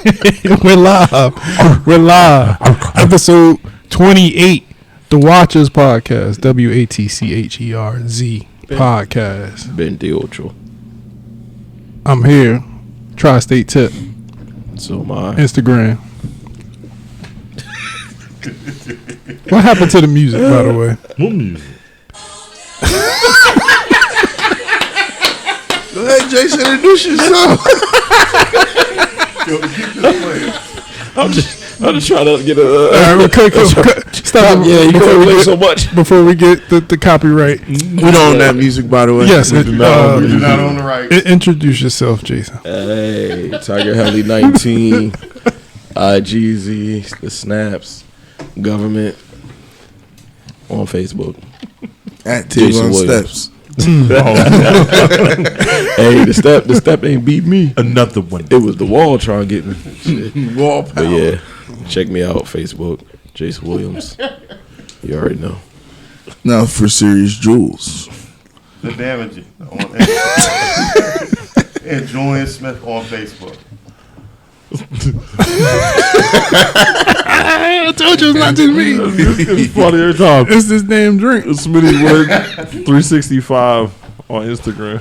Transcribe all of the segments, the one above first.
We're live. We're live. Episode 28, The Watchers Podcast. WATCHERZ Podcast. 28. I'm here. Tri-State Tip. So am I. Instagram. What happened to the music, by the way? What music? Go ahead, Jason, introduce yourself. I'm just trying to get a. All right, stop. Yeah, you can't play so much. Before we get the copyright. We don't own that music, by the way. Yes, we do not own the right. Introduce yourself, Jason. Hey, Tiger Helly 19, IGZ, the Snaps, Government on Facebook. At Jason T1 Williams. Steps. Hey, the step ain't beat me. Another one. It was the wall trying to get me. Shit. Wall But power. yeah, check me out Facebook, Jason Williams. You already know. Now for Serious Jules. The Damage on Instagram. And Julian Smith on Facebook. I told you it's not just me. It's funny every time. It's this damn drink. Smitty Word 365 on Instagram.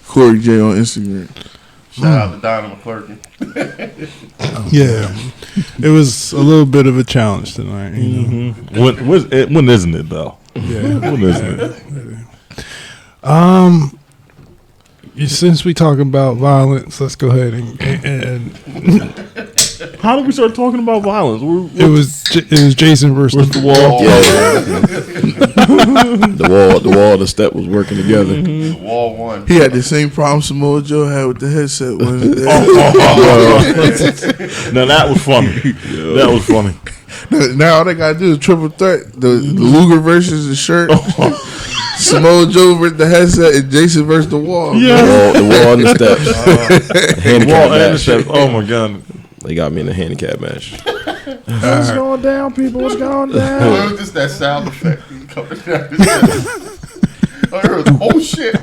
Corey J on Instagram. Shout out to Donna McClurkin. Yeah, it was a little bit of a challenge tonight. You know? When isn't it though? Yeah. When isn't it? Since we talking about violence, let's go ahead and How did we start talking about violence? it was Jason versus The wall. The wall, the step was working together. Wall one. He had the same problem Samoa Joe had with the headset. Now that was funny. That was funny. Now all they gotta do is triple threat. The Luger versus the shirt. Samoa Joe versus the headset and Jason versus the wall. Yeah. The wall and the steps. Handicap Wall and the match. steps. Oh my god. They got me in a handicap match. What's going down, people? What's going down? Oh, it was just that sound effect coming down. I heard, oh shit.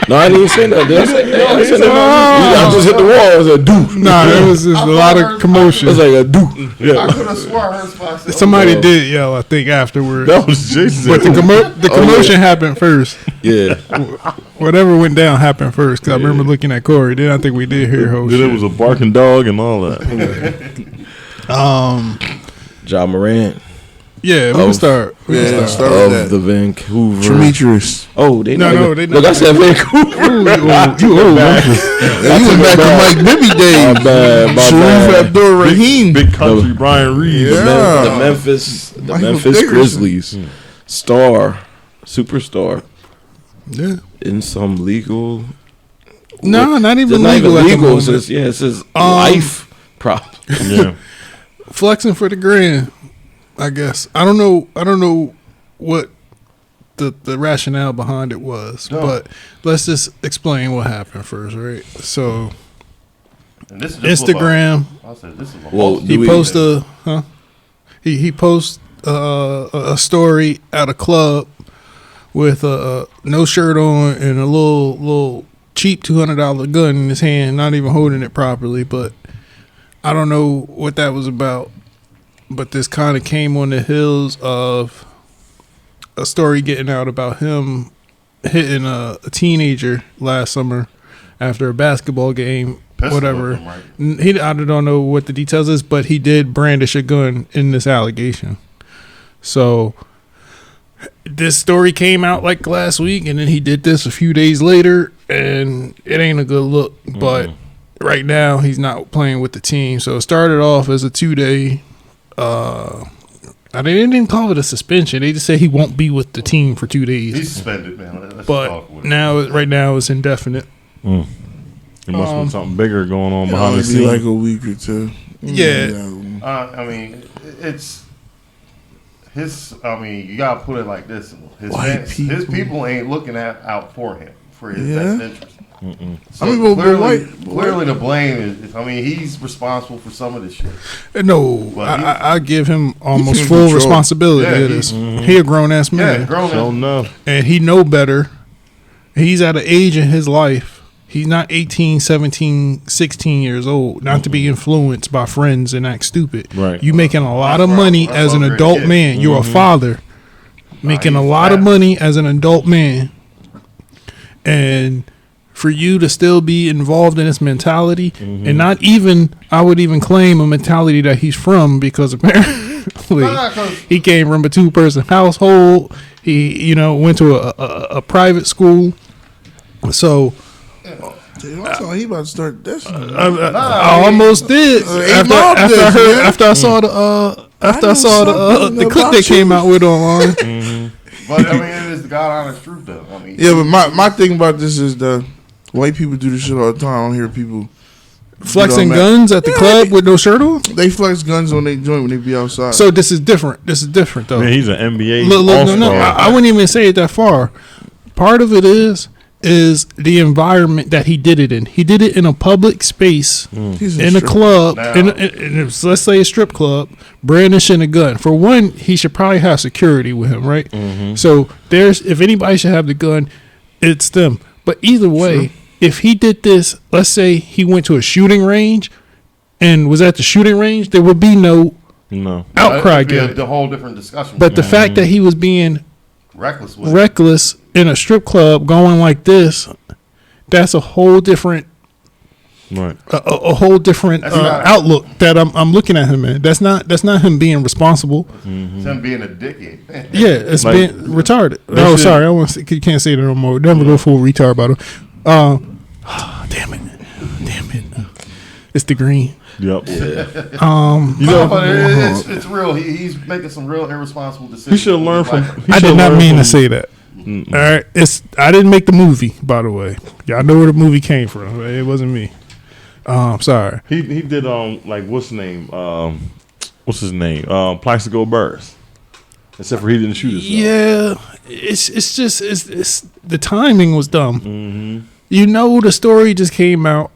No, I didn't even say nothing. I said nothing. I just hit the wall. It was a doof. Nah, there was just a lot of commotion. It was like a doof. I could have swore I heard spot. Somebody did yell, I think, afterwards. That was Jason. But the commotion happened first. Yeah. Whatever went down happened first. Because I remember looking at Corey. Then I think we did hear whole Then shit. it was a barking dog and all that. John Morant Yeah, we can start. Yeah, start of with the that. Vancouver. Demetrius. Oh, they not No, even, they not. look, I said Vancouver. You old, man. You went back to Mike Bibby days. My bad. Sharif Abdul Rahim. Big country Brian Reed. Yeah. The Memphis Michael Dickerson. Grizzlies superstar Yeah. in some legal. No, not even It's not legal. even at the legal. moment. It's his life prop. Yeah. Flexing for the grand, I guess. I don't know what the rationale behind it was, but let's just explain what happened first, right? So And this is just Instagram, I said, this is a Well, false- he posts a story at a club with no shirt on and a little cheap $200 gun in his hand, not even holding it properly, but I don't know what that was about. But this kind of came on the heels of a story getting out about him hitting a teenager last summer after a basketball game, Pistol whatever. whip him, right? I don't know what the details is, but he did brandish a gun in this allegation. So this story came out like last week, and then he did this a few days later, and it ain't a good look. But right now, he's not playing with the team. So it started off as a 2-day. They didn't even call it a suspension. They just say he won't be with the team for 2 days. He's suspended, man. Let's But talk with it. right now, it's indefinite. There must have been something bigger going on It'll behind only the be scenes. like a week or two. Yeah. I mean, it's his. I mean, you gotta put it like this: his White his people. people ain't looking out for him for his Yeah. best interest. So I mean, but clearly, the blame is. I mean, he's responsible for some of this shit. No, Well, he- I give him almost can full control. responsibility Yeah, of this. He a grown ass man, Yeah, grown So up. no. and he know better. He's at an age in his life He's not 18, 17, 16 years old. Not to be influenced by friends and act stupid. Right. You making a lot of money as an adult man. You're a father making a lot of money as an adult man. And for you to still be involved in this mentality, and not even, I would even claim a mentality that he's from, because apparently he came from a 2-person household. He, went to a private school. So he about to start this. I almost did after I saw the clip they came out with online. But I mean, it is the God honest truth, though. I mean, yeah, but my thing about this is the white people do this shit all the time. I don't hear people flexing guns at the club with no shirt on. They flex guns on their joint when they be outside. So this is different. This is different, though. Man, he's an NBA. No. I wouldn't even say it that far. Part of it is the environment that he did it in. He did it in a public space, in a club, let's say a strip club, brandishing a gun. For one, he should probably have security with him, right? So if anybody should have the gun, it's them. But either way, if he did this, let's say he went to a shooting range and was at the shooting range, there would be no outcry. The whole different discussion. But the fact that he was being reckless in a strip club going like this, that's a whole different a whole different outlook that I'm looking at him in. That's not him being responsible. It's him being a dickhead. Yeah, it's being retarded. Oh, sorry, you can't say that no more. Never go full retard about him. Damn it, it's the green. Yep. But it's real. He's making some real irresponsible decisions. He should learn from. I did not mean to say that. All right, I didn't make the movie, by the way. Y'all know where the movie came from. It wasn't me. Sorry. He did what's his name? Plaxico Burress. Except for he didn't shoot himself. Yeah, it's just the timing was dumb. The story just came out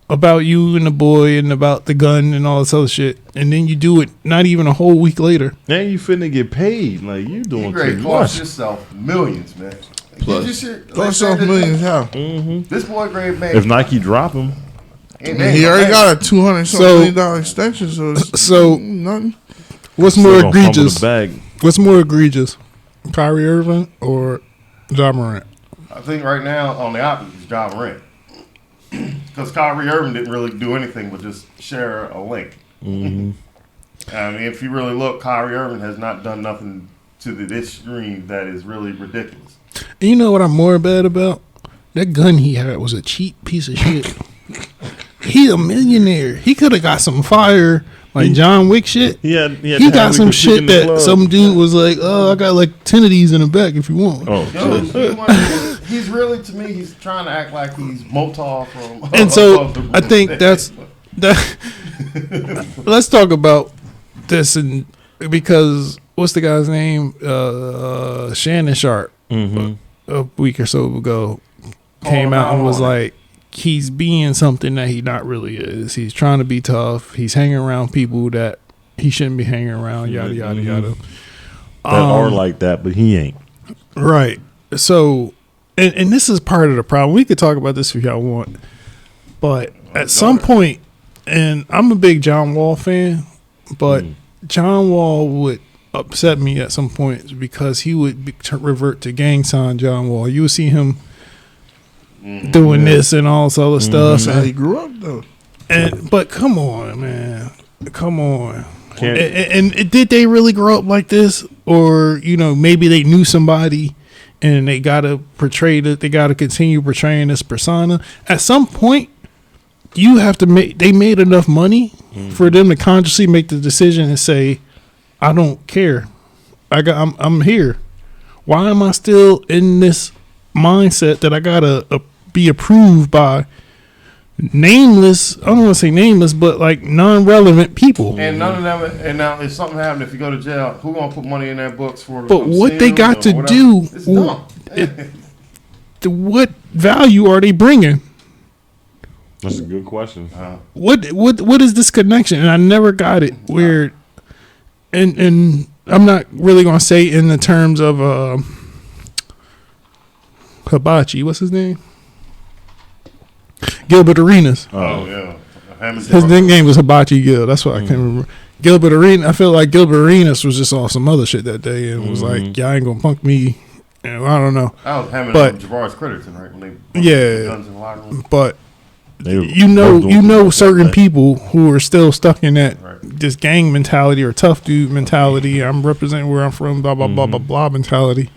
about you and the boy and about the gun and all this other shit, and then you do it not even a whole week later. And you finna get paid. Like, you doing too much. Cost yourself millions, man. Cost yourself millions, how? This boy Grave made. If Nike drop him. He already got a $200 million extension, so nothing. What's more egregious? What's more egregious, Kyrie Irving or Ja Morant? I think right now on the opposite is Ja Morant. Because Kyrie Irving didn't really do anything but just share a link. I mean, if you really look, Kyrie Irving has not done nothing to this extreme that is really ridiculous. And you know what I'm more bad about? That gun he had was a cheap piece of shit. He's a millionaire. He could have got some fire, like John Wick shit. He got some shit that some dude was like, "Oh, I got like 10 of these in the back if you want." He's really, to me, he's trying to act like he's Motar from. And so I think that's that. Let's talk about this, because what's the guy's name? Shannon Sharp, a week or so ago, came out and was like, he's being something that he not really is. He's trying to be tough. He's hanging around people that he shouldn't be hanging around. Yada yada yada. That are like that, but he ain't. Right. So, and this is part of the problem. We could talk about this if y'all want, but at some point, and I'm a big John Wall fan, but John Wall would upset me at some points because he would revert to gang sign John Wall. You would see him doing this and all this other stuff. That's how he grew up, though. But come on, man. Come on. And did they really grow up like this? Or, maybe they knew somebody and they got to portray that. They got to continue portraying this persona. At some point, you have to they made enough money for them to consciously make the decision and say, I don't care. I'm here. Why am I still in this mindset that I gotta be approved by nameless? I don't want to say nameless, but like non-relevant people. And none of them. And now, if something happened, if you go to jail, who gonna put money in their books for? But what they got to do? It's dumb. What value are they bringing? That's a good question. What is this connection? And I never got it. Where, and I'm not really gonna say in the terms of Hibachi. What's his name? Gilbert Arenas. Oh yeah. His nickname was Hibachi Gil. That's what I can remember. Gilbert Arenas. I feel like Gilbert Arenas was just on some other shit that day and was like, "Y'all ain't gonna punk me." And I don't know. That was him But- and Javaris Critterton, right? When they Yeah. guns in the locker room. But They were you both doing know that certain day. people who are still stuck in that Right. this gang mentality or tough dude mentality. I'm representing where I'm from, blah blah blah blah blah mentality.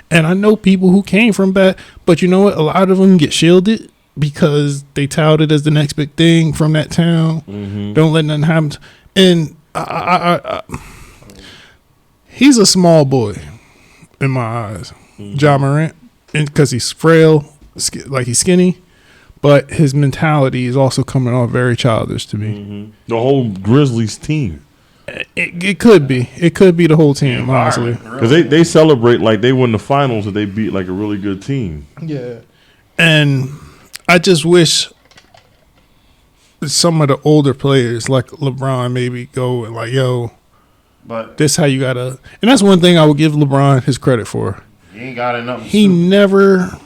And I know people who came from that, but you know what? A lot of them get shielded because they touted as the next big thing from that town. Don't let nothing happen. And he's a small boy in my eyes, Ja Morant, because he's frail, like he's skinny, but his mentality is also coming off very childish to me. The whole Grizzlies team. It could be. It could be the whole team, honestly. Because they celebrate like they won the finals and they beat like a really good team. Yeah. And I just wish some of the older players like LeBron maybe go and like, yo, But this how you gotta. And that's one thing I would give LeBron his credit for. he ain't got enough. He never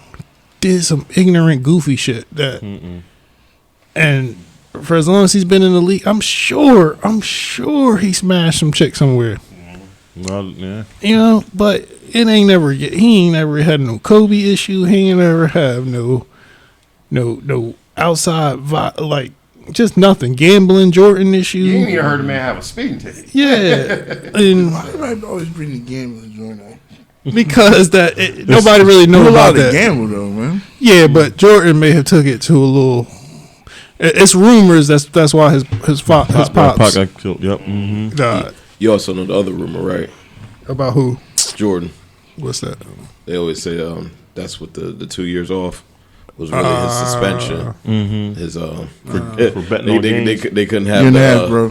did some ignorant, goofy shit that. And for as long as he's been in the league, I'm sure he smashed some chick somewhere. Well, yeah. You know, but it ain't never. He ain't never had no Kobe issue. He ain't never have no outside like just nothing. Gambling, Jordan issue. You ain't even heard a man have a speeding ticket. Yeah, and I'd always bring the gambling joint on. because nobody really know A lot about of that. gamble though, man. Yeah, but Jordan may have took it to a little. It's rumors that's why his pops Pac got killed. Yep. died. You also know the other rumor, right? About who? Jordan. What's that? They always say that's what the 2 years off was really his suspension. His For betting on games. they couldn't have Year and a the, half, bro.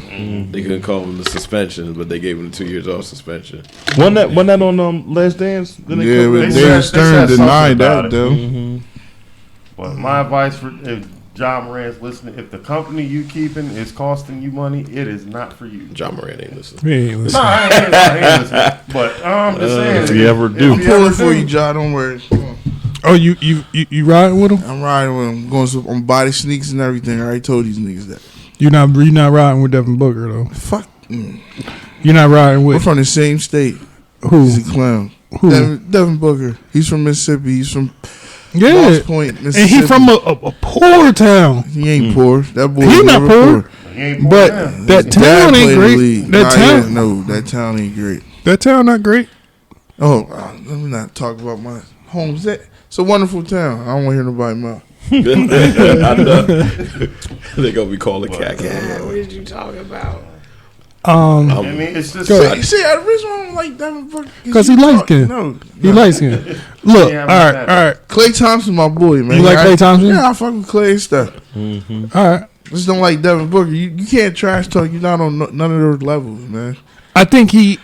they couldn't call him the suspension, but they gave him the 2 years off suspension. Wasn't that on Last Dance? Didn't Yeah, come but back? They David said Stern something denied about that it. though. But my advice for if Ja Morant's listening, if the company you keeping is costing you money, it is not for you. John Morant ain't listening. He ain't No, listening. I ain't listening. But I'm just saying. if you ever do. I'm pulling for you, John. Don't worry. Come on. Oh, you riding with him? I'm riding with him. Going on body sneaks and everything. I already told these niggas that. You're not riding with Devin Booker though. Fuck. You're not riding We're with from the same state. who? He's a clown. Who? Devin Booker. He's from Mississippi. He's from Yeah, Lost Point, Mississippi. and he from a poor town. He ain't poor. That boy. He was not never poor. He ain't poor But now. that His dad town played ain't in the great. league. That Nah, town, yeah, no, that town ain't great. that town not great. Oh, let me not talk about my homes. It's a wonderful town. I don't want to hear nobody mouth. I know. They gonna be calling cat. What did you talking about? I mean, it's just Go ahead. You see, the reason why I don't like Devin Booker 'Cause he light skinned. No, He light skinned. Look, Yeah, all I'm right, mad. all right, Klay Thompson, my boy, man. You like Klay Thompson? Yeah, I fuck with Klay and stuff. all right. Just don't like Devin Booker. You can't trash talk. You're not on none of those levels, man. I think he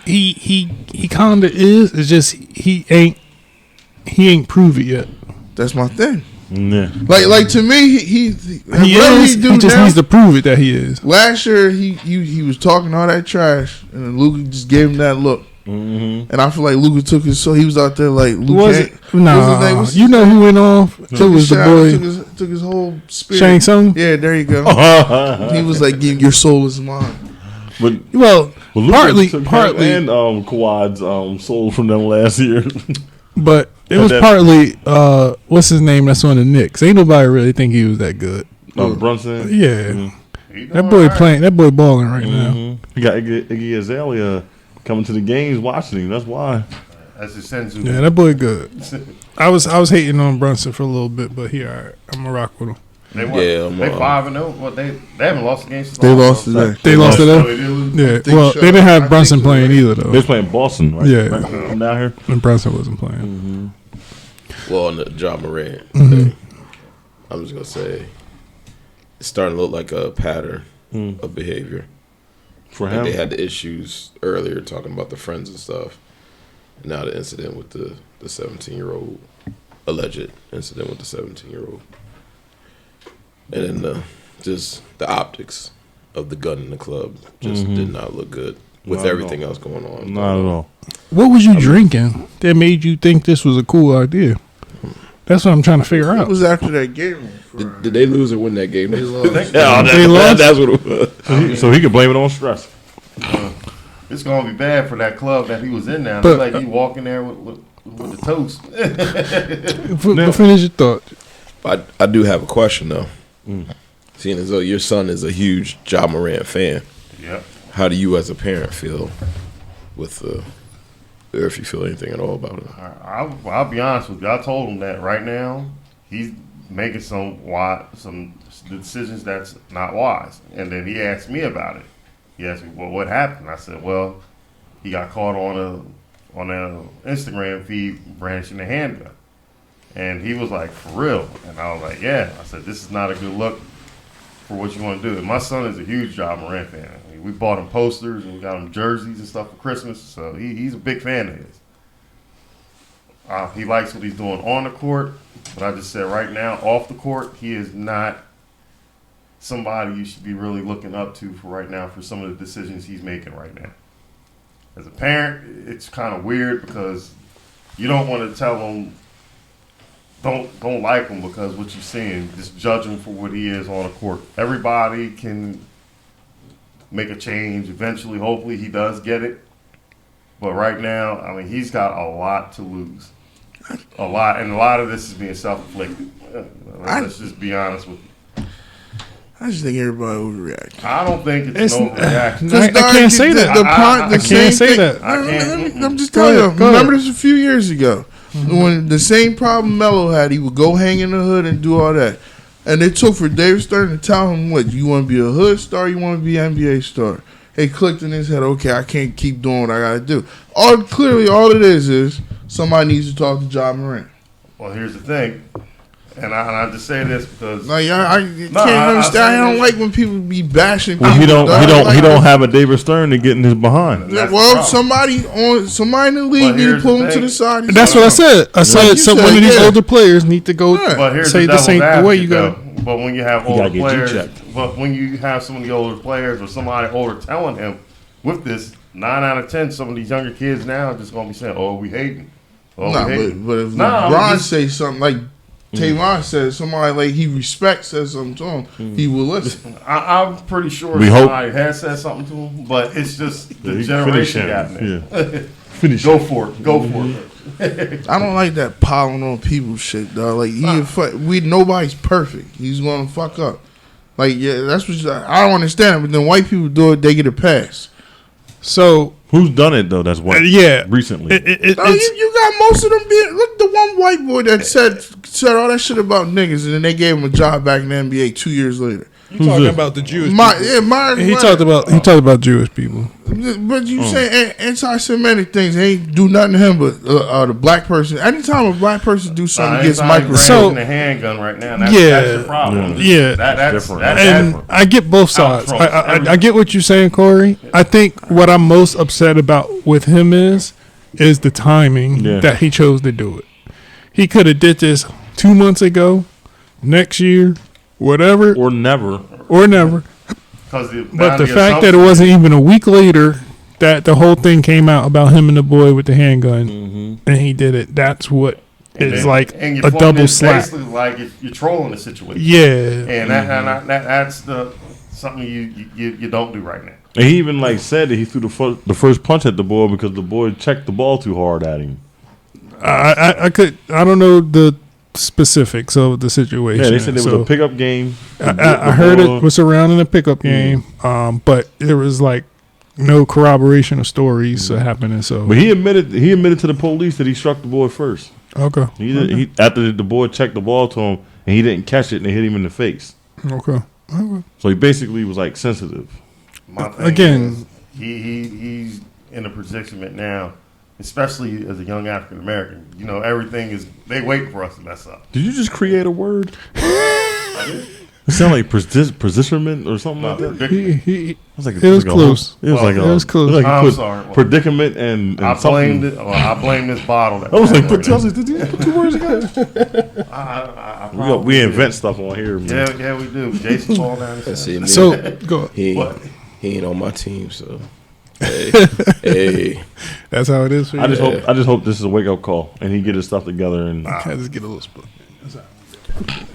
kind of is. It's just he ain't prove it yet. That's my thing. Yeah. Like to me, he He whatever is. he do He just now, needs to prove it that he is. Last year, he was talking all that trash, and then Luka just gave him that look. And I feel like Luka took his soul. He was out there like Luka. Was it? What's his name? Nah, What's his you know who went off? It took was his the shot, boy took his whole spirit. Shang Tsung. Yeah, there you go. He was like, "Give your soul is mine." But Well, Luka partly, took him partly, and Kawhi's soul from them last year. but it was that- partly. What's his name? That's on the Knicks. Ain't nobody really think he was that good. Brunson. Yeah, he that doing boy all right. playing. That boy balling right now. He got Iggy Azalea coming to the games watching him. That's why. That's his sensu. Yeah, that boy good. I was hating on Brunson for a little bit, but he alright. I'm gonna rock with him. They Yeah, won. They 5-0. Well, they haven't lost a game since They lost today. They lost it Oh, up. they did lose? Yeah, think well, so. they didn't have I Brunson think so, playing right? either They though. was playing Boston, right? Yeah. Right from down here. And Brunson wasn't playing. Well, on the John Morant thing, I'm just gonna say it's starting to look like a pattern of behavior. For Like him. they had the issues earlier talking about the friends and stuff. And now the incident with the 17-year-old, alleged incident with the 17-year-old. And then just the optics of the gun in the club just did not look good with Not at everything all. else going on. Not at all. What was you drinking that made you think this was a cool idea? That's what I'm trying to figure It out. was after that game. Did they lose or win that game? They lost. They lost? That's what it was. So he could blame it on stress. It's gonna be bad for that club that he was in now. But- It's like he walking there with the toast. Finish your thought. I do have a question though. Seeing as though your son is a huge Ja Morant fan, Yep. how do you as a parent feel with or if you feel anything at all about it? I'll be honest with you. I told him that right now he's making some decisions that's not wise. And then he asked me about it. He asked me, "Well, what happened?" I said, "Well, he got caught on a Instagram feed brandishing a handgun." And he was like, "For real?" And I was like, "Yeah." I said, "This is not a good look for what you want to do." And my son is a huge Ja Morant fan. I mean, we bought him posters and we got him jerseys and stuff for Christmas. So he's a big fan of his. He likes what he's doing on the court, but I just said right now, off the court, he is not somebody you should be really looking up to for right now for some of the decisions he's making right now. As a parent, it's kind of weird because you don't want to tell him don't like him because what you're seeing, just judge him for what he is on the court. Everybody can make a change eventually. Hopefully he does get it. But right now, I mean, he's got a lot to lose. A lot. And a lot of this is being self-inflicted. Let's just be honest with you. I just think everybody overreacts. I don't think it's an overreaction. I can't say that. I can't say that. I'm just telling you. Remember this a few years ago. When the same problem Melo had, he would go hang in the hood and do all that. And it took for David Stern to tell him, what, you want to be a hood star, you want to be an NBA star. It clicked in his head, okay, I can't keep doing what I got to do. Clearly, all it is somebody needs to talk to Ja Morant. Well, here's the thing. And I just say this because Like, I can't understand. I don't like when people be bashing Well, people. he don't have a David Stern to get in his behind. That's Well, the somebody in the league need to here's pull the him to thing. the side. That's what I said. I said you some said, one of these yeah. older players need to go But here's say the this ain't devil's the way you advocate, got. though. But when you have gotta older get players, G-checked. but when you have some of the older players or somebody older telling him with this, 9 out of 10, some of these younger kids now are just gonna be saying, "Oh, we hating." Oh, Nah, we hating. but if Nah, LeBron just- say something like Tavon says, somebody like he respects says something to him, he will listen. I'm pretty sure We hope. somebody has said something to him, but it's just the Finish generation him. gap there. Yeah. Finish Go him. for it. Go for it. I don't like that piling on people shit, dog. Like nobody's perfect. He's gonna fuck up. Like, yeah, that's what I don't understand. But then white people do it, they get a pass. So Who's done it though? That's what. yeah, Recently. You got most of them being. Look, the one white boy that said all that shit about niggas, and then they gave him a job back in the NBA 2 years later. you talking about the Jewish people. He Myers, talked about Jewish people. But you say anti-Semitic things, they ain't do nothing to him but the black person. Anytime a black person do something against Michael, So- the handgun right now. That's, Yeah. that's the problem. Yeah. That's different. And I get both sides. I get what you're saying, Corey. I think what I'm most upset about with him is the timing Yeah. that he chose to do it. He could have did this 2 months ago, next year, whatever, Or never. or never. the But the fact that it wasn't even a week later that the whole thing came out about him and the boy with the handgun, and he did it. That's what is like and a double slap. Basically, like you're trolling the situation. Yeah, And that's something you don't do right now. And he even said that he threw the first punch at the boy because the boy checked the ball too hard at him. I don't know the specifics of the situation. Yeah, they said there was a pickup game. I heard it was surrounding a pickup game, but there was no corroboration of stories happening. So, But he admitted to the police that he struck the boy first. okay, He after the boy checked the ball to him and he didn't catch it and it hit him in the face. okay. So he basically was sensitive. My thing Again, is, he's in a predicament now, especially as a young African American. You know, everything is they waiting for us to mess up. Did you just create a word? It sounded like positionment or something like that. he It was close. It was It was close. I'm sorry. Predicament and I something. blamed it. Well, I blame this bottle. That I was like, I did you put 2 words together? probably We did. invent stuff on here, man. Yeah, we do. Jason falling down. That's it. Man. So go. he ain't on my team, so hey, hey. That's how it is for you. I just hope this is a wake up call and he get his stuff together and I just get a little split. That's all.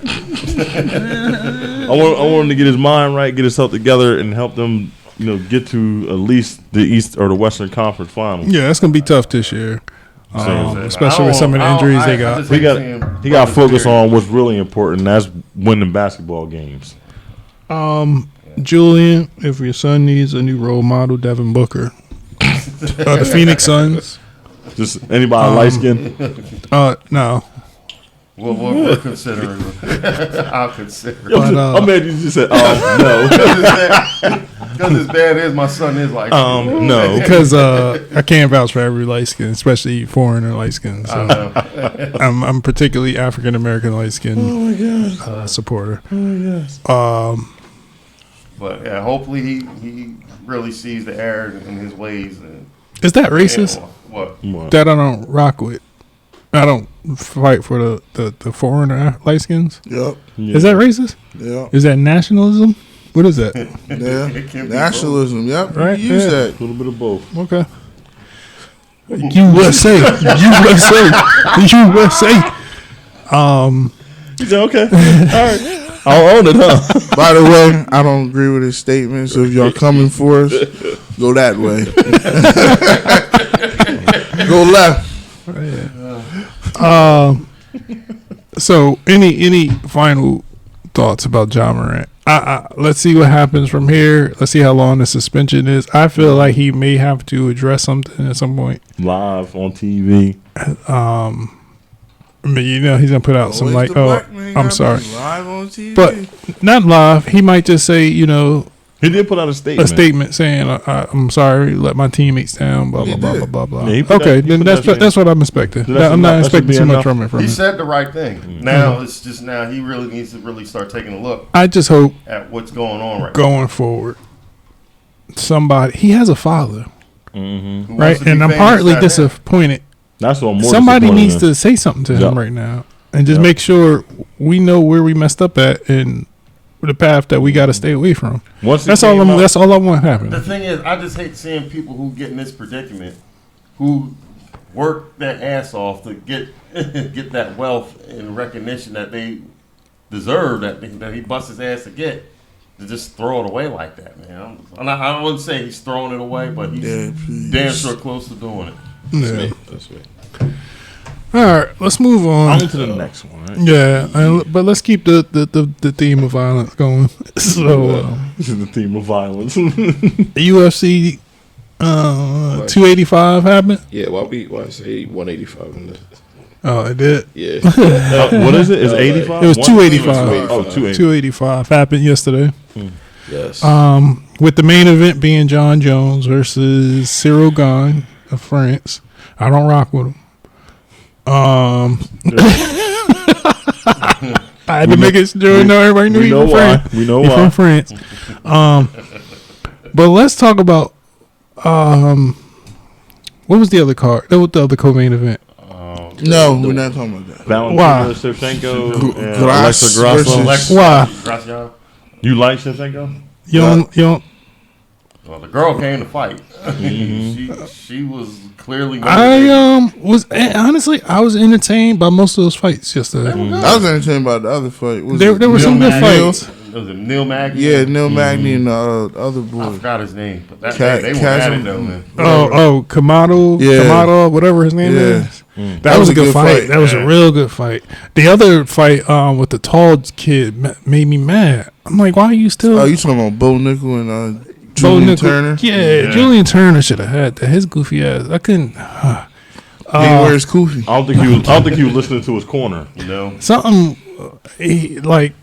I want him to get his mind right, get himself together, and help them, get to at least the East or the Western Conference Finals. Yeah, it's gonna be tough this year, especially with some of the injuries they got. He got to focus on what's really important. And that's winning basketball games. Julian, if your son needs a new role model, Devin Booker, the Phoenix Suns. Just anybody light skin? No. Well, we're considering. I'll consider. I'm mad you just said, no. Because as bad as my son is like, no. Because I can't vouch for every light skin, especially foreigner light skin. So I'm particularly African American light skin supporter. Oh my gosh. But yeah, hopefully he really sees the error in his ways. And, is that racist? What? That I don't rock with. I don't fight for the foreigner light skins. Yep. Yeah. Is that racist? Yeah. Is that nationalism? What is that? Yeah. It can be Nationalism. Yep. Right? You use Yeah. that. A little bit of both. Okay. USA. He said, okay. All right. I'll own it, huh? By the way, I don't agree with his statement. So if y'all coming for us, go that way. Go left. So any final thoughts about Ja Morant? Let's see what happens from here. Let's see how long the suspension is. I feel like he may have to address something at some point. Live on TV. I mean, he's gonna put out some Always like, the oh, black man I'm gotta sorry, be live on TV. but not live. He might just say, He did put out a statement. saying, I'm sorry, let my teammates down, blah blah He blah did. blah blah blah. Yeah, he put Okay, that- he then put that's that that's what I'm expecting. So that's I'm not enough- that should expecting be too much enough. from it. He said the right thing. Now it's just he really needs to really start taking a look I just hope at what's going on right going forward, he has a father, Mm-hmm. now. Who right? wants to be And I'm famous partly out there? disappointed. That's what I'm more Somebody disappointed needs in. to say something to him Yep. right now and just Yep. make sure we know where we messed up at and the path that we got to stay away from. Once it That's all. came out- That's all I want to The happen. thing is, I just hate seeing people who get in this predicament, who work their ass off to get get that wealth and recognition that they deserve, that he busts his ass to get, to just throw it away like that, man. I wouldn't say he's throwing it away, but he's Yeah, please. damn sure close to doing it. Yeah. That's me. All right, let's move on. On to the next one, right? Yeah, but let's keep the theme of violence going. So This is the theme of violence. UFC 285 happened. Yeah, why say 185 in this? Oh, it did. Yeah. What is it? It's 85? It was 285. 285. 285 happened yesterday. Yes. With the main event being John Jones versus Cyril Gane of France. I don't rock with him. I had to make it sure everybody knew We he know from why. France. We know He why. from France. But let's talk about what was the other card? That was the other co-main event. No, we're not talking about that. Valentina Shevchenko and Grass Alexa Grasso. versus- Why? Gracias. You like Shevchenko? You don't. Well, the girl came to fight. she was clearly. Honestly, I was entertained by most of those fights yesterday. I was entertained by the other fight. Was There it were some Neil good Magny. fights. Was it Neil Magny? Yeah, Neil Magny and the other I boy. forgot his name, but that, Cat- they were Chasm- at it though, man. Kamado, Yeah. Kamado, whatever his name Yeah. is. That was a good fight. That was a Yeah. real good fight. The other fight with the tall kid made me mad. I'm like, why are you still? Oh, you talking about Bo Nickel and Bo Julian Nickel? Turner? Yeah, Julian Turner should have had that. His goofy ass. I couldn't. Where's Kofi? I don't think he was listening to his corner. You know, Something like,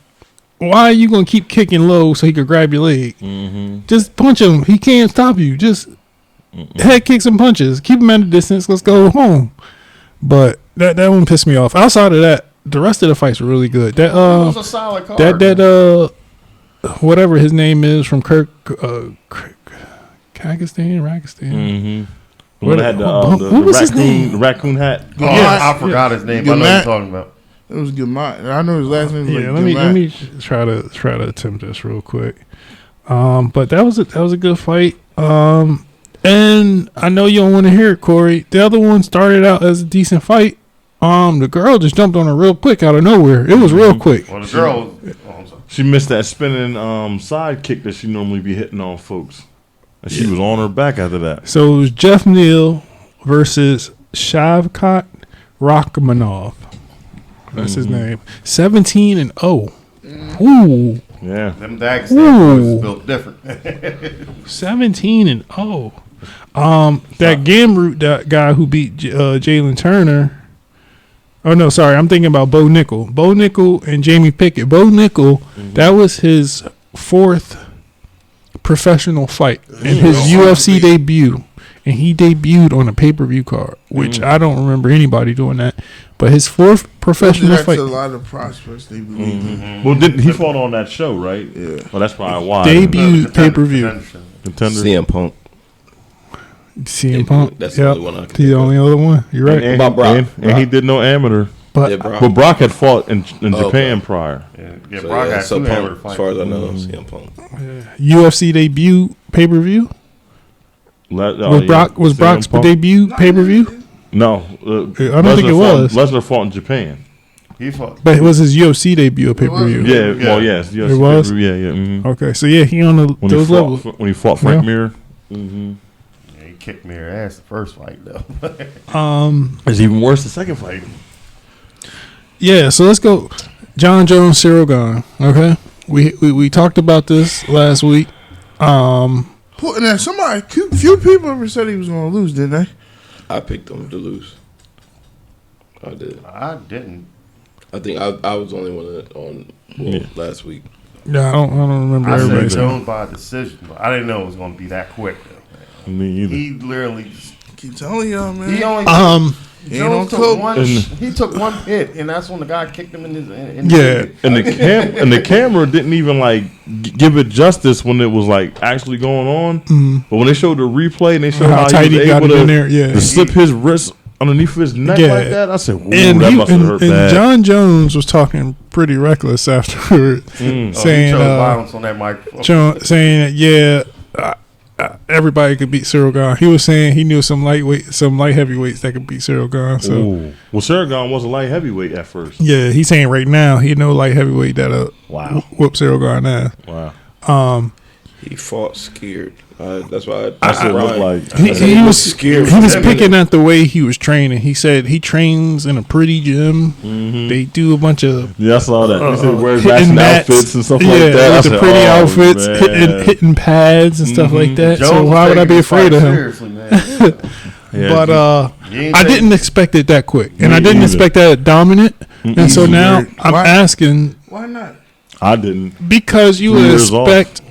why are you gonna keep kicking low so he could grab your leg? Mm-hmm. Just punch him. He can't stop you. Just head kicks and punches. Keep him at a distance. Let's go home. But that one pissed me off. Outside of that, the rest of the fights were really good. That it was a solid card. whatever his name is from Kyrgyzstan. Mm-hmm. What- When had what was his name? the raccoon hat. Oh, I forgot his name. But I know what you're talking about. It was Gamat. I know his last name. Was Yeah, like let me try to attempt this real quick. But that was a good fight. And I know you don't want to hear it, Corey. The other one started out as a decent fight, The girl just jumped on her real quick out of nowhere. It was real quick. Well, the girl. I'm sorry. She missed that spinning side kick that she normally be hitting on folks. And she was on her back after that. So it was Jeff Neal versus Shavkat Rachmanov. That's his name. 17-0. Ooh. Yeah. Them Dagestan boys is built different. 17-0. That Gamroot, that guy who beat Jalen Turner. Oh no, sorry, I'm thinking about Bo Nickel. Bo Nickel and Jamie Pickett. Bo Nickel, that was his 4th professional fight in his UFC debut, and he debuted on a pay-per-view card, which I don't remember anybody doing that. But his 4th professional That's fight. a lot of prospects they believe in. Well, didn't he fought on that show, right? Yeah. Well, that's probably why. Debut pay-per-view. Contender. CM Punk. CM Punk. That's the only one I can The think of. only other one. You're right. And, About Brock. and he did no amateur. But Yeah, Brock. But Brock had fought in Japan okay. prior. Yeah, So, Brock yeah, had so two Punk, amateur as fights. far as I know, CM Punk. UFC debut pay-per-view. Was Brock's CM Punk? debut pay-per-view? No. I don't think it was. Lesnar fought in Japan. He fought. But it was his UFC debut pay-per-view. Yeah, Yeah. well, yes. It was? Yeah, yeah. Mm-hmm. Okay, so yeah, he on those levels. When he fought Frank Yeah. Mir. Mm-hmm. Yeah, he kicked me in her ass the first fight though. It's even worse the second fight. Yeah, so let's go. John Jones, Cyril Gane. Okay, we talked about this last week. Now, few people ever said he was going to lose, didn't they? I picked him to lose. I did. I didn't. I think I was the only one on last week. Yeah, I don't remember I everybody said saying. Jones by decision, but I didn't know it was going to be that quick though. Man. Me either. He literally. Just, Keep telling y'all, man. he only. Ain't on Jones took coke. one. And- He took one hit, and that's when the guy kicked him in his. Yeah. And the camera didn't even like give it justice when it was like actually going on. But when they showed the replay and they showed How how, tight he he was got able it in to, there, yeah. to slip his wrist underneath his neck Yeah. like that, I said, "Ooh, And, that must have hurt bad." John Jones was talking pretty reckless afterward, He saying chose violence on that microphone. saying that everybody could beat Cyril Gane. He was saying he knew some light heavyweights that could beat Cyril Gane. So Ooh. Well, Saragon was a light heavyweight at first. yeah, he's saying right now he know light heavyweight that'll Wow. whoop Cyril Gane ass. Wow. He fought scared. That's why That's what it looked like. He was scared. He was for 10 picking minutes. at the way he was training. He said he trains in a pretty gym. They do a bunch of Yeah, I saw that. He said wearing hitting matching mats. outfits and stuff Yeah, like that. I with the said, pretty "Oh, outfits, man." hitting pads and stuff like that. Jones So was why would I taking be his afraid fight of him? Seriously, man. Yeah, But You ain't I taking- didn't expect it that quick, and Me I didn't either. expect that dominant. And so now I'm Why? asking Why not? I didn't. because you 3 would years off. expect.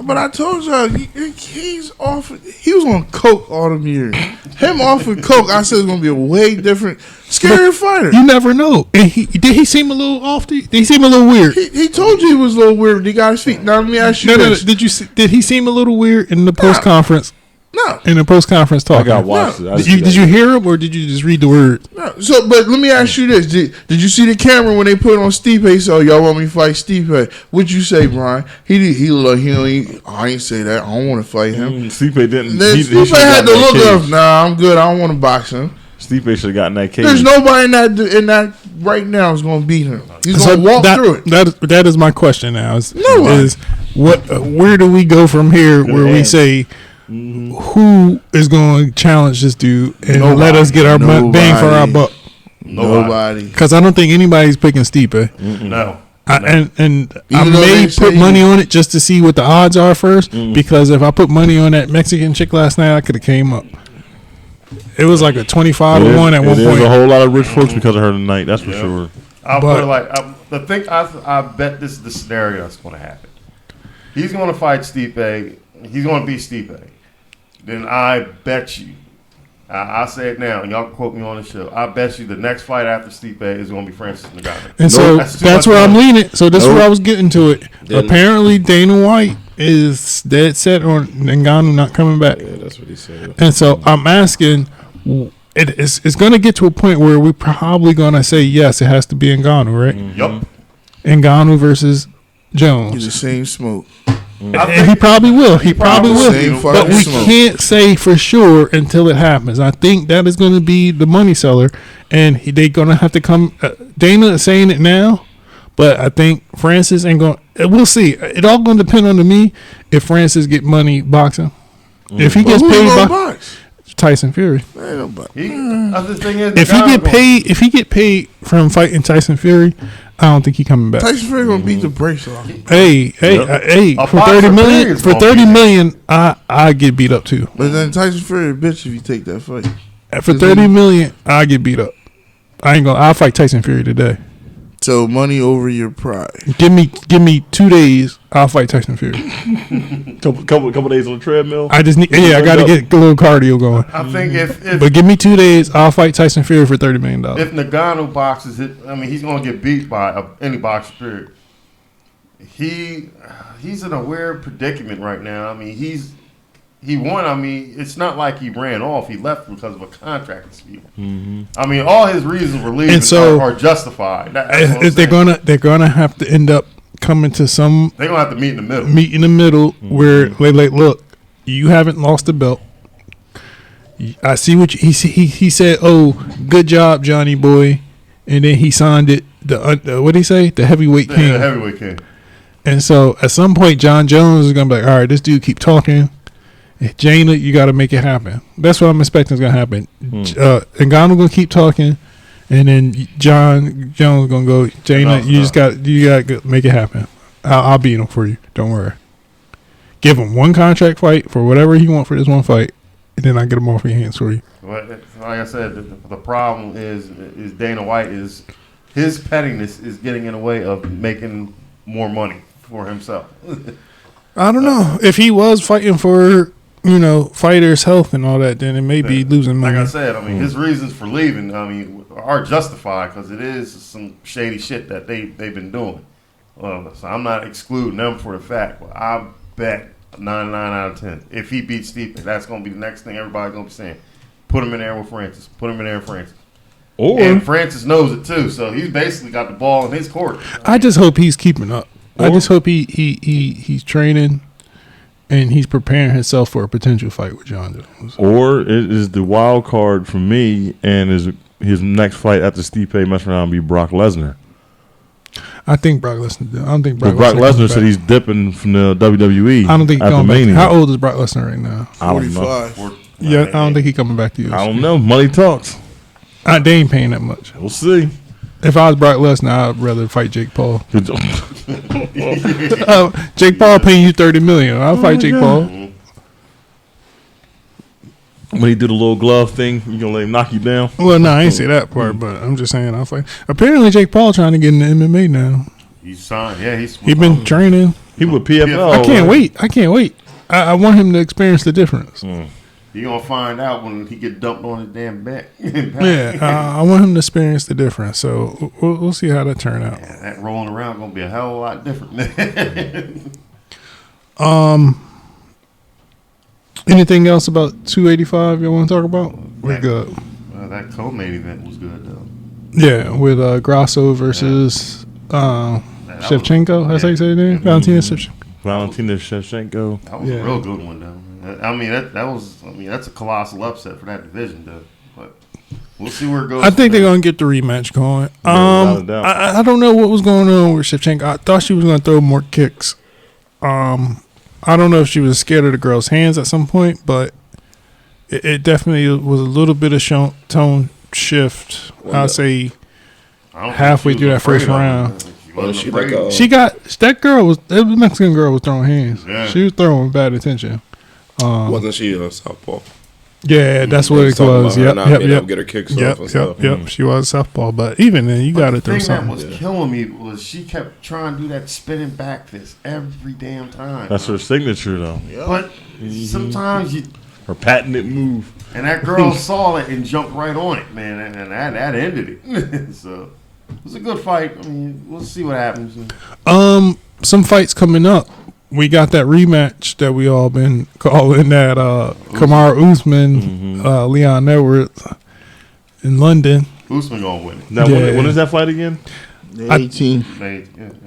But I told y'all, he's off. He was on coke all them years. Him off of coke, I said it's gonna be a way different, scarier fighter. You never know. And did he seem a little off? Did he seem a little weird? He told you he was a little weird. He got his feet. Now let me ask you No. this. Did he seem a little weird in the post conference? No. In the post conference talk. I got watched it. I Did you hear him or did you just read the words? No. So, but let me ask you this: Did you see the camera when they put on Stipe? So y'all want me to fight Stipe? What'd you say, Brian? He look. I ain't say that. I don't want to fight him. Stipe didn't. Then he Stipe should've had the gotten look that of, cage. nah, I'm good. I don't want to box him. Stipe should have gotten that cage. There's nobody in that right now is going to beat him. He's going to walk through it. That is my question now. No one. Is what? Where do we go from here? Where we say who is going to challenge this dude and let us get our bang for our buck? Nobody. Because I don't think anybody's picking Stipe. No. And I Even though may they say put money on it just to see what the odds are first. Because if I put money on that Mexican chick last night, I could have came up. It was like a 25 to 1 at one There's point. a whole lot of rich folks because of her tonight. That's for sure. I'll But- put it like the thing. I bet this is the scenario that's going to happen. He's going to fight Stipe. He's going to beat Stipe. Then I bet you, I say it now, and y'all can quote me on the show. I bet you the next fight after Stipe is going to be Francis Ngannou. And so That's too that's much where I'm money. leaning. So this is where I was getting to it. Then- Apparently, Dana White is dead set on Ngannou not coming back. Yeah, that's what he said. And so I'm asking, it's going to get to a point where we're probably going to say, yes, it has to be Ngannou, right? Yup. Ngannou versus He's Jones. the same smoke. And he probably will. He probably will. Same But we fucking smoke. can't say for sure until it happens. I think that is going to be the money seller, and they're going to have to come. Dana is saying it now, but I think Francis ain't going. We'll see. It all going to depend on me if Francis get money boxing. If he gets Who paid gonna by box? Tyson Fury. Ain't nobody. Other thing is, If he get paid from fighting Tyson Fury, I don't think he coming back. Tyson Fury gonna beat the brakes off. Hey, A for boxer 30 million, period is for gonna 30 be- million, I get beat up too. But then Tyson Fury a bitch if you take that fight. For 30 million, I get beat up. I'll fight Tyson Fury today. So money over your pride. Give me 2 days, I'll fight Tyson Fury. Couple days on the treadmill. I got to get a little cardio going. I think But give me 2 days, I'll fight Tyson Fury for $30 million. if Nagano boxes it, I mean, he's going to get beat by any boxer. Period. He's in a weird predicament right now. I mean, he won. I mean, it's not like he ran off. He left because of a contract dispute. I mean, all his reasons for leaving And so- are justified. That's what I'm If saying. they're gonna have to end up coming to some They're gonna have to meet in the middle. meet in the middle where they like, look, you haven't lost the belt. I see what he said. Oh, good job, Johnny boy, and then he signed it. What did he say? The heavyweight The king. heavyweight king. And so at some point, John Jones is gonna be like, all right, this dude keep talking. Jaina, you got to make it happen. That's what I'm expecting is gonna happen. Ngannou gonna keep talking, and then John Jones gonna go. Jaina, you got to make it happen. I'll beat him for you. Don't worry. Give him one contract fight for whatever he want for this one fight, and then I get him off your hands for you. But like I said, the problem is Dana White is his pettiness is getting in the way of making more money for himself. I don't know if he was fighting for fighters' health and all that, then it may be losing money. Like I said, I mean, his reasons for leaving, I mean, are justified because it is some shady shit that they've been doing. So I'm not excluding them for the fact, but I bet 99 out of 10 if he beats Stipe, that's going to be the next thing everybody's going to be saying. Put him in there with Francis. Put him in there with Francis. And Francis knows it too, so he's basically got the ball in his court. I just hope he's keeping up. I just hope he's training and he's preparing himself for a potential fight with John Jones. Or it is the wild card for me, and his next fight after Stipe mess around and be Brock Lesnar. I think Brock Lesnar. I don't think Brock Brock Lesnar comes said back. he's dipping from the WWE. I don't think he's after going back. Mania. How old is Brock Lesnar right now? I don't know. 45. Yeah, I don't think he's coming back to you. I don't know. Money talks. They ain't paying that much. We'll see. If I was Brock Lesnar, I'd rather fight Jake Paul. Jake Paul paying you $30 million. I'll fight Jake Paul. When he did a little glove thing, you gonna let him knock you down? Well, no, I ain't say that part, but I'm just saying I'll fight. Apparently, Jake Paul trying to get into MMA now. He's signed. Yeah, He been training. He with PFL. I can't wait. I want him to experience the difference. You're going to find out when he get dumped on his damn back. Yeah, I want him to experience the difference. So we'll see how that turn out. Yeah, that rolling around going to be a hell of a lot different. Anything else about 285 you want to talk about? We're good. That co-main event was good, though. Yeah, with Grasso versus Shevchenko. That's how you say his name? Valentina Shevchenko. Valentina Shevchenko. That was a real good one, though. I mean, that's a colossal upset for that division, though. But we'll see where it goes. I think they're going to get the rematch going. without a doubt. I don't know what was going on with Shevchenko. I thought she was going to throw more kicks. I don't know if she was scared of the girl's hands at some point, but it definitely was a little bit of tone shift. I'll say halfway through that first round. That Mexican girl was throwing hands. Yeah. She was throwing bad attention. Wasn't she a southpaw? Yeah, that's what it was. Yep. Get her kicks off and stuff. Yep. She was southpaw, but even then, you got to throw The thing that something. was killing me was she kept trying to do that spinning back fist every damn time. That's her signature, though. But sometimes Her patented move. and that girl saw it and jumped right on it, man, and that ended it. So it was a good fight. I mean, we'll see what happens. Some fights coming up. We got that rematch that we all been calling that Kamaru Usman, Leon Edwards in London. Usman gonna win it. Now, Yeah. when is that fight again? The 18.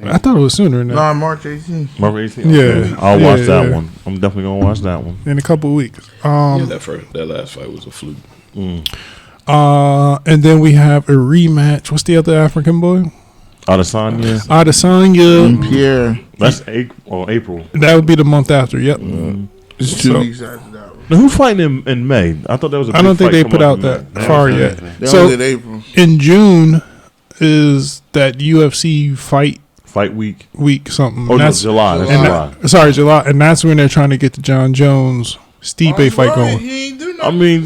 I thought it was sooner than that. No, March 18th. March 18th? Yeah. Okay. I'll watch Yeah, that yeah. one. I'm definitely going to watch that one. In a couple of weeks. That last fight was a fluke. And then we have a rematch. What's the other African boy? Adesanya. Adesanya. Pierre. That's April. That would be the month after. Yep. It's 2 weeks after that one. Now, who's fighting in May? I thought that was a big I don't think fight they coming put up out in that May. far yet. They So only did April. in June is that UFC fight Fight week. something. Oh, And no, July. That's and July. sorry, July, and that's when they're trying to get the John Jones Stipe fight Right, going. He ain't do I nothing. mean,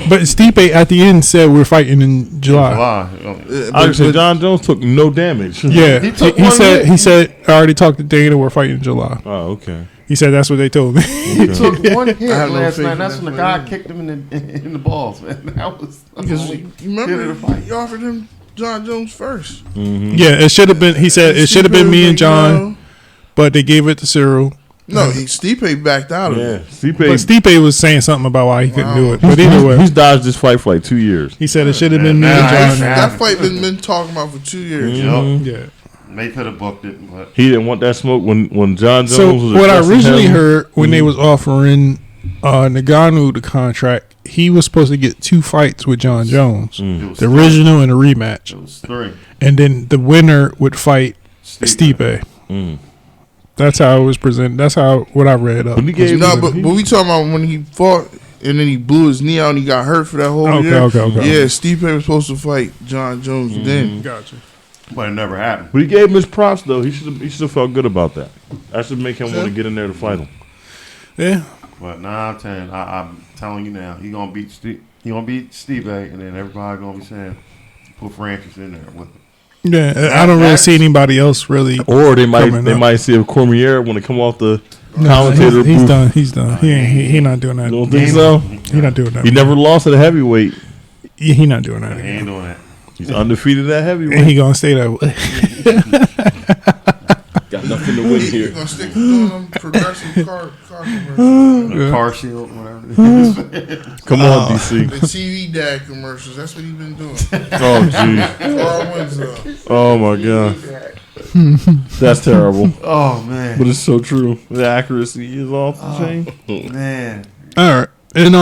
But Stipe at the end said we're fighting in July. obviously, John Jones took no damage. Yeah, He took he one said. hit. He said I already talked to Dana. We're fighting in July. Oh, okay. He said that's what they told me. He took one hit I have no last faith night. in That's that when the fight guy either. kicked him in the balls, man. That was Because the you only hit of the remember, fight. you offered him John Jones first. Yeah, it should have been. He said it should have been me and John, but they gave it to Cyril. No, Stipe backed out of Yeah. it. But Stipe, Stipe was saying something about why he couldn't do it. But either way, he's dodged this fight for like 2 years. he said it should have been me Nah, and nah, John. That fight been talking about for 2 years. Yup. Yeah. They could have booked it, but He didn't want that smoke when John Jones So was what I addressing originally him. heard when they was offering Ngannou the contract, he was supposed to get 2 fights with John Jones, it was the original and a rematch, It was 3. and then the winner would fight Stipe. Mm. That's how it was presented. That's how what I read up. When he gave No, but we talking about when he fought and then he blew his knee out and he got hurt for that whole Okay, year. okay. Yeah, Stipe was supposed to fight John Jones then. Gotcha. But it never happened. But he gave him his props though. He should have felt good about that. That should make him want to get in there to fight him. Yeah. But nah, I'm telling you now, he gonna beat Steve. He gonna beat Steve, and then everybody gonna be saying, "Put Francis in there with him." Yeah, I don't really see anybody else really. Or they Coming up. might see if Cormier want to come off the No, commentator he's booth. done. He's done. He not doing that. You don't think so? He not doing that. He never lost at a heavyweight. He not doing that. He ain't doing that. He's undefeated at And heavyweight. he gonna stay that way. Got nothing to win He's here. gonna stick to doing them progressive car commercials. The car shield, whatever it is. Come on, DC. The TV dad commercials. That's what he's been doing. Oh, gee. Carl Winslow. Oh, my God. That's terrible. Oh man, But it's so true. The accuracy is off the chain. man. All right, and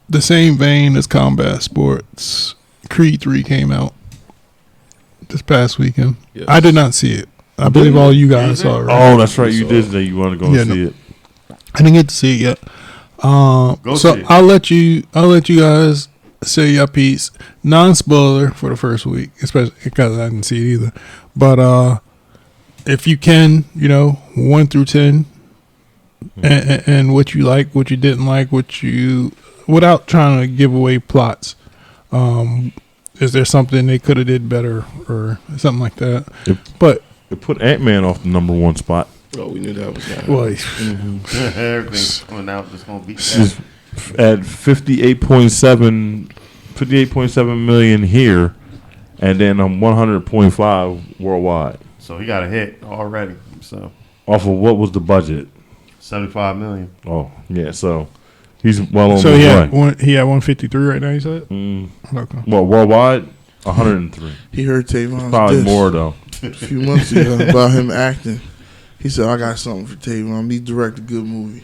the same vein as combat sports, Creed 3 came out this past weekend. Yes. I did not see it. I believe all you guys saw it. Right? Oh, that's right. You did say you want to go Yeah, and see it. I didn't get to see it yet. Go So see it. I'll let you guys say your piece, non-spoiler for the first week, especially because I didn't see it either. But if you can, 1 through 10, and what you like, what you didn't like, without trying to give away plots. Is there something they could have did better or something like that? Yep. But It put Ant-Man off the number 1 spot. Oh, we knew that was going to well, Everything's coming out just gonna beat She's that. at 58.7 million here, and then 100.5 worldwide. So he got a hit already. So Off of what was the budget? 75 million. Oh, yeah. So he's well on so his he way. had 153 right now. You said okay. Well, worldwide, 103. He heard Tavon's Probably diss more though. a few months ago about him acting. He said, "I got something for Tavon. He directed a good movie."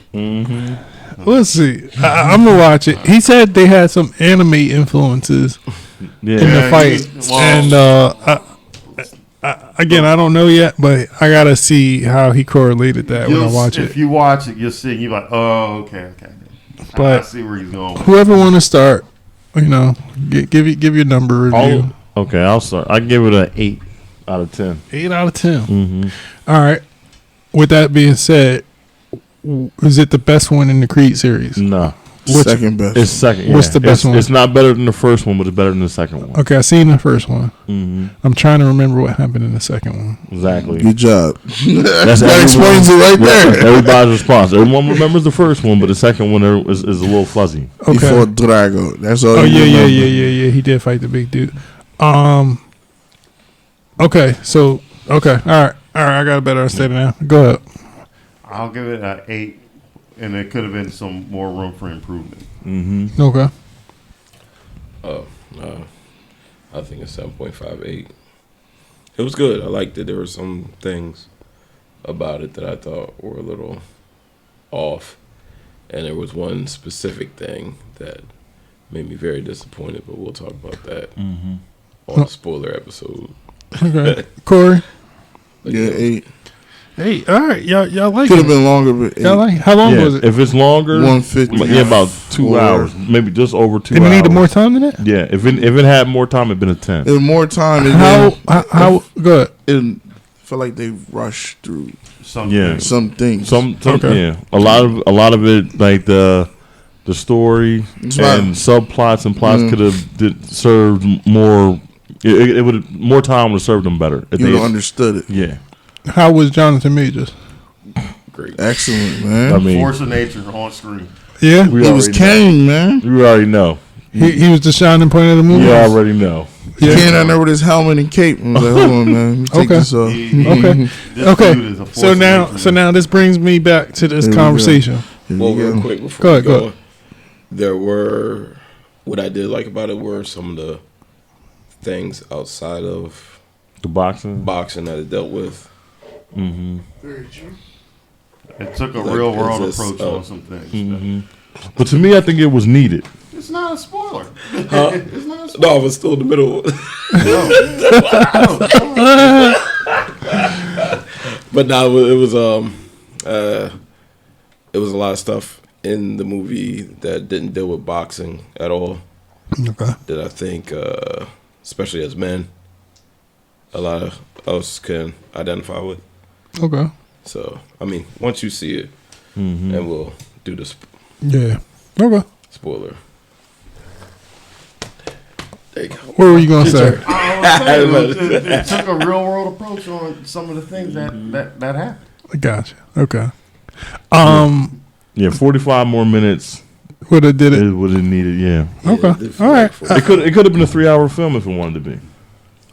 Let's see. I'm gonna watch it. He said they had some anime influences Yeah. in the fight, and again, I don't know yet, but I gotta see how he correlated that when I watch If it. you watch it, you'll see. You're like, oh, okay. I But see where he's going. whoever want to start, give your number review. Okay, I'll start. I give it an 8 out of 10. 8 out of 10. All right. With that being said, is it the best one in the Creed series? No, Second best. it's second. What's the best one? It's not better than the first one, but it's better than the second one. Okay, I seen the first one. I'm trying to remember what happened in the second one. Exactly. Good job. That's That explains it right there. Everybody's response. Everyone remembers the first one, but the second one is a little fuzzy. He Okay. fought Drago. That's all. Oh you yeah. remember. He did fight the big dude. Okay. So okay. All right. I got a better understanding now. Go ahead. I'll give it an 8, and there could have been some more room for improvement. Okay. Oh, no. I think it's 7.58. It was good. I liked it. There were some things about it that I thought were a little off, and there was one specific thing that made me very disappointed. But we'll talk about that on the spoiler episode. Okay, Corey. Yeah, 8. Hey, all right, y'all like Could it? have been longer, but 8. Y'all like? How long was it? If it's longer, 150. yeah, about 2 Or- hours, maybe just over 2 Did hours. it needed more time than that? Yeah, if it had more time, it'd been a 10. It was more time. And How good? It felt like they rushed through Yeah. some things. Some Okay. yeah, a lot of it, like the story It's and right. subplots and plots could have served more. It would more time would have served them better. If You they- don't understood it. Yeah, How was Jonathan Majors? Great. Excellent, man. I mean, Force of nature on screen. Yeah, we he was already Kane, man. know. We already know. he was the shining point of the movie. You already know. Yeah. Kane out there with his helmet and cape. I was like, hold on, man. Let me take Okay. this off. Okay. This Okay. dude is a force So of now, nature. this brings me back to this Here we go. conversation. Here Well, we real go. quick before Go ahead, we go go, ahead. there were what I did like about it were some of the things outside of The boxing. boxing that it dealt with. It took a Like, real world is this, approach on some things. But to me, I think it was needed. It's not a spoiler. It's not a spoiler. No, I was still in the middle. But no, it was a lot of stuff in the movie that didn't deal with boxing at all. Okay. That I think, especially as men, a lot of us can identify with. Okay. So, I mean, once you see it, and we'll do the Yeah. Okay. spoiler. There you go. What were you gonna say? I was saying, it took a real world approach on some of the things that happened. Gotcha. Okay. Yeah, 45 more minutes Would have did it. is what it needed. Yeah, Okay. it All right. it could have been a 3-hour film if it wanted to be.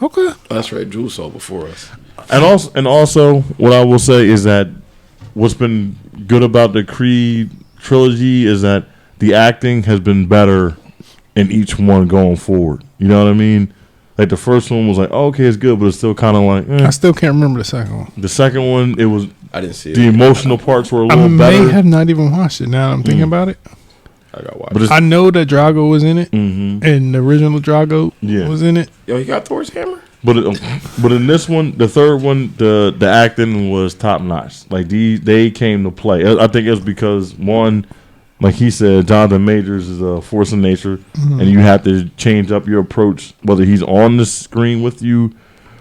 Okay. That's right. Drew saw before us. And also, what I will say is that what's been good about the Creed trilogy is that the acting has been better in each one going forward. You know what I mean? Like the first one was like, oh, okay, it's good, but it's still kind of like. I still can't remember the second one. The second one, it was I didn't see it. the emotional parts were a I little may better. have not even watched it. Now that I'm thinking about it. I got watched. But it's I know that Drago was in it, mhm. and the original Drago Yeah. was in it. Yo, you got Thor's hammer? But in this one, the third one, the acting was top notch. Like they came to play. I think it was because one, like he said, Jonathan Majors is a force of nature, and you have to change up your approach, whether he's on the screen with you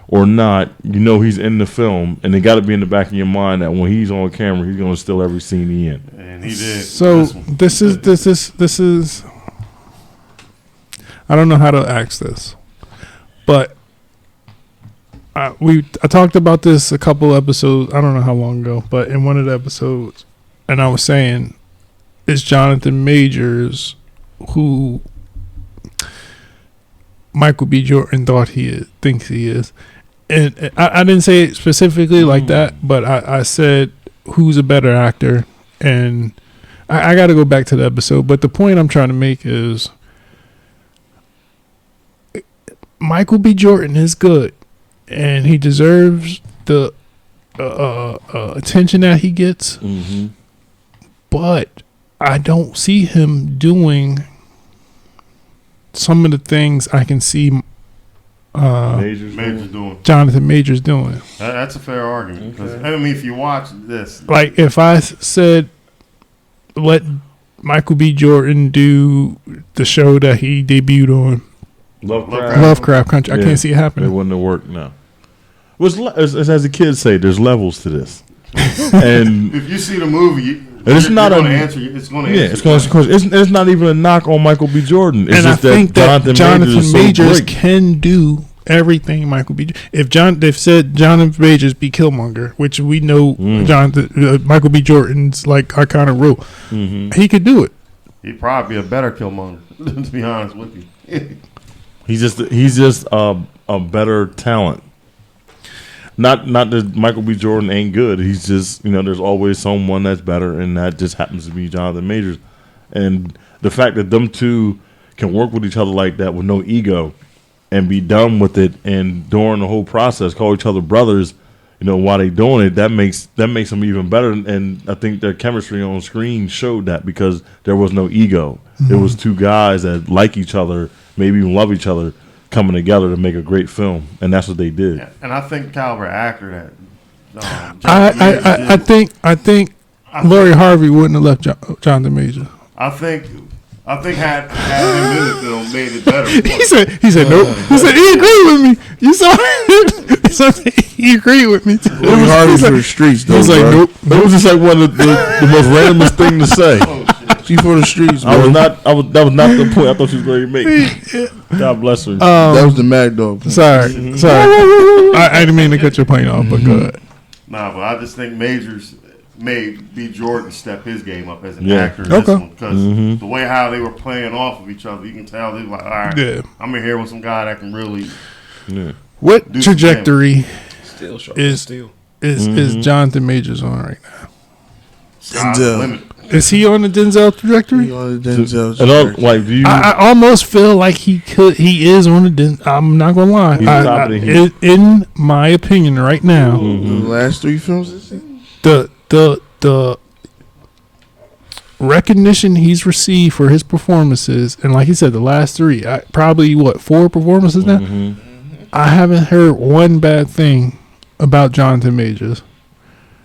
or not. You know he's in the film, and it got to be in the back of your mind that when he's on camera, he's going to steal every scene he in. And he did. So this one. this is. I don't know how to ask this, but I talked about this a couple episodes. I don't know how long ago, but in one of the episodes, and I was saying, it's Jonathan Majors who Michael B. Jordan thinks he is, and I didn't say it specifically like that, but I said who's a better actor, and I got to go back to the episode. But the point I'm trying to make is Michael B. Jordan is good, and he deserves the attention that he gets. Mm-hmm. But I don't see him doing some of the things I can see Major's doing. Jonathan Majors doing. That's a fair argument. 'Cause, I mean, if you watch this, Like if I said, let Michael B. Jordan do the show that he debuted on, Lovecraft. Lovecraft Country, I Yeah. can't see it It happening. wouldn't have worked. No. As the kids say, there's levels to this, and if you see the movie, it's not going a- to answer. It's going to yeah, answer. it's going to. It's not even a knock on Michael B. Jordan. It's And I just think that Jonathan is so Majors great. can do everything Michael B. If they've said Jonathan Majors be Killmonger, which we know Michael B. Jordan's like our kind of role, he could do it. He'd probably be a better Killmonger, to be honest with you. He's just a better talent. Not that Michael B. Jordan ain't good. He's just, there's always someone that's better, and that just happens to be Jonathan Majors. And the fact that them two can work with each other like that with no ego and be done with it, and during the whole process call each other brothers, while they doing it, that makes them even better. And I think their chemistry on screen showed that because there was no ego. It was two guys that like each other, maybe even love each other, coming together to make a great film, and that's what they did. Yeah, and I think caliber actor that. I think Lori Harvey wouldn't have left Jonathan Major. I think had him in the film made it better. He said nope. He said he agreed with me. You saw it. He agreed with me. Lori Harvey's for the streets, though. He was like bro. nope. It was just like one of the most randomest thing to say. She for the streets, bro. That was not the point I thought she was going to make. God bless her. That was the Mad Dog point. Sorry. I didn't mean to cut your point off, but go ahead. Nah, but I just think Majors made B. Jordan step his game up as an Yeah. actor in this Okay. one because the way how they were playing off of each other, you can tell they were like, all right, Yeah. I'm in here with some guy that can really. Yeah. What Do some trajectory Still sharp. is Still. is Jonathan Majors on right now? Sky's the Denzel. limit. Is he on the Denzel trajectory? He on the Denzel And trajectory. do you? I almost feel like he is on the Denzel. I'm not gonna lie. He's top of the heap. In my opinion, right now, The last 3 films this season? the recognition he's received for his performances, and like he said, the last 3, probably 4 performances now. I haven't heard one bad thing about Jonathan Majors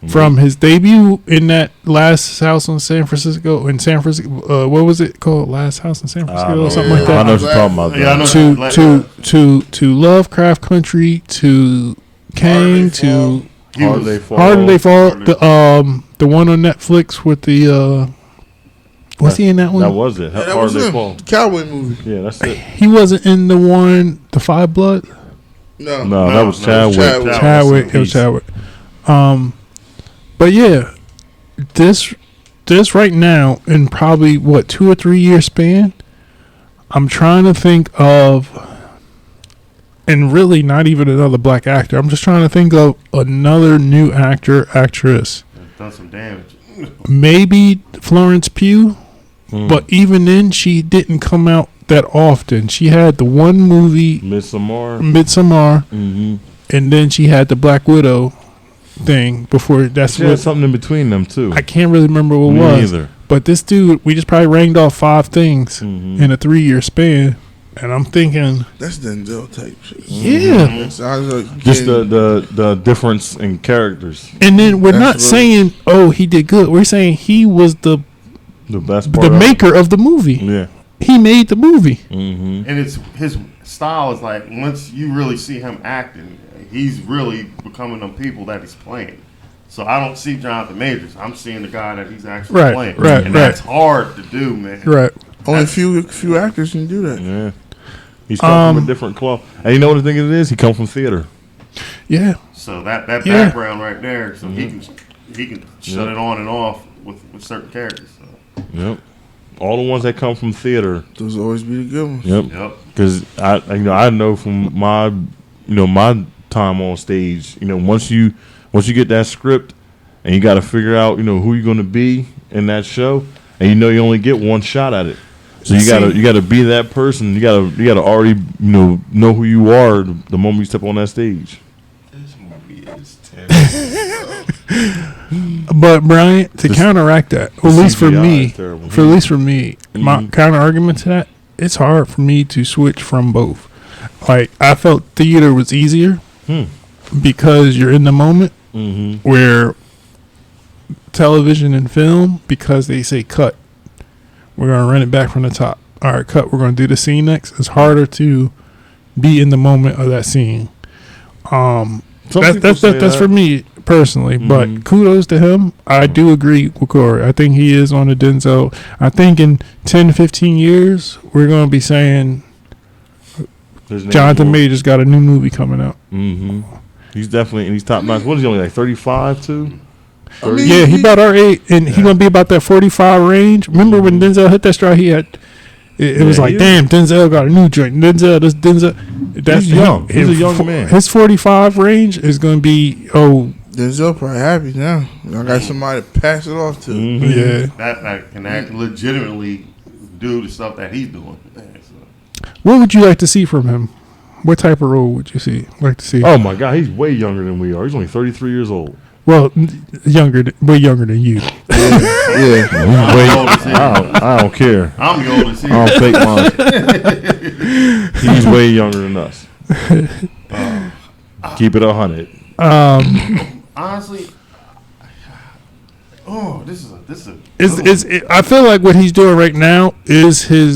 from his debut in that Last House in San Francisco. What was it called? Last House in San Francisco, or something like I that. know what you're talking about. Yeah, I know. To Lovecraft Country, to Kang, to Hard Day Fall. Hard Day Fall, the one on Netflix with the was he in that one? That was it. Yeah, that Hard was Day him. Fall. Cowboy movie. Yeah, that's it. He wasn't in the one, the Five Blood. No. No, that was Chadwick. Chadwick. Chadwick, it was Chadwick. But yeah, this right now in probably 2 or 3 year span, I'm trying to think of, and really not even another black actor. I'm just trying to think of another new actress. Done some damage. Maybe Florence Pugh, Hmm. but even then she didn't come out that often. She had the one movie, Midsommar. Midsommar, Mm-hmm. and then she had the Black Widow thing before. That's She had what something in between them too. I can't really remember what it Me was. either. But this dude, we just probably ranged off 5 things Mm-hmm. in a 3 year span, and I'm thinking, That's Denzel type shit. yeah. It sounds like Just the difference in characters. And then we're not Absolutely. saying, oh, he did good. We're saying he was the The best part. the of maker of the movie. it. Yeah. He made the movie. Mm-hmm. And it's his style is like once you really see him acting, he's really becoming the people that he's playing. So I don't see Jonathan Majors. I'm seeing the guy that he's actually Right, playing. right, and right. that's hard to do, man. Right. only few actors can do that. Yeah. He's come from a different cloth. And you know what the thing it is? He come from theater. Yeah. So that Yeah. background right there, so he can shut it on and off with certain characters. So. Yep. All the ones that come from theater. Those always be the good ones. Yep. Yep. Because I know from my my time on stage, once you get that script and you got to figure out who you're going to be in that show, and you only get one shot at it, so you gotta be that person. You gotta already know who you are the moment you step on that stage. This movie is terrible. But Brian, to counteract that, at least for CGI me, is terrible. my counter argument to that, it's hard for me to switch from both. Like I felt theater was easier because you're in the moment, Mm-hmm. where television and film, because they say cut, we're gonna run it back from the top. All right, cut. We're gonna do the scene next. It's harder to be in the moment of that scene. That's for me personally, but kudos to him. I do agree with Corey. I think he is on the Denzel. I think in 10, 15 years, we're going to be saying Jonathan Majors got a new movie coming out. Mm-hmm. He's definitely, and he's top notch. What is he only like 35 too? I mean, Yeah, he about our age, and he going to be about that 45 range. Remember when Denzel hit that stride, he had... It was like, damn, Denzel got a new joint. That's He's young. He's a young man. His 45 range is going to be, Denzel probably happy now. I got somebody to pass it off to. Mm-hmm. yeah. That can act legitimately do the stuff that he's doing. Man, so. What would you like to see from him? What type of role would you like to see? Oh my God, he's way younger than we are. He's only 33 years old. Well, way younger than you. Yeah. I don't care. I'm the oldest here. I don't fake mine. He's way younger than us. Keep it 100. Honestly, this is I feel like what he's doing right now is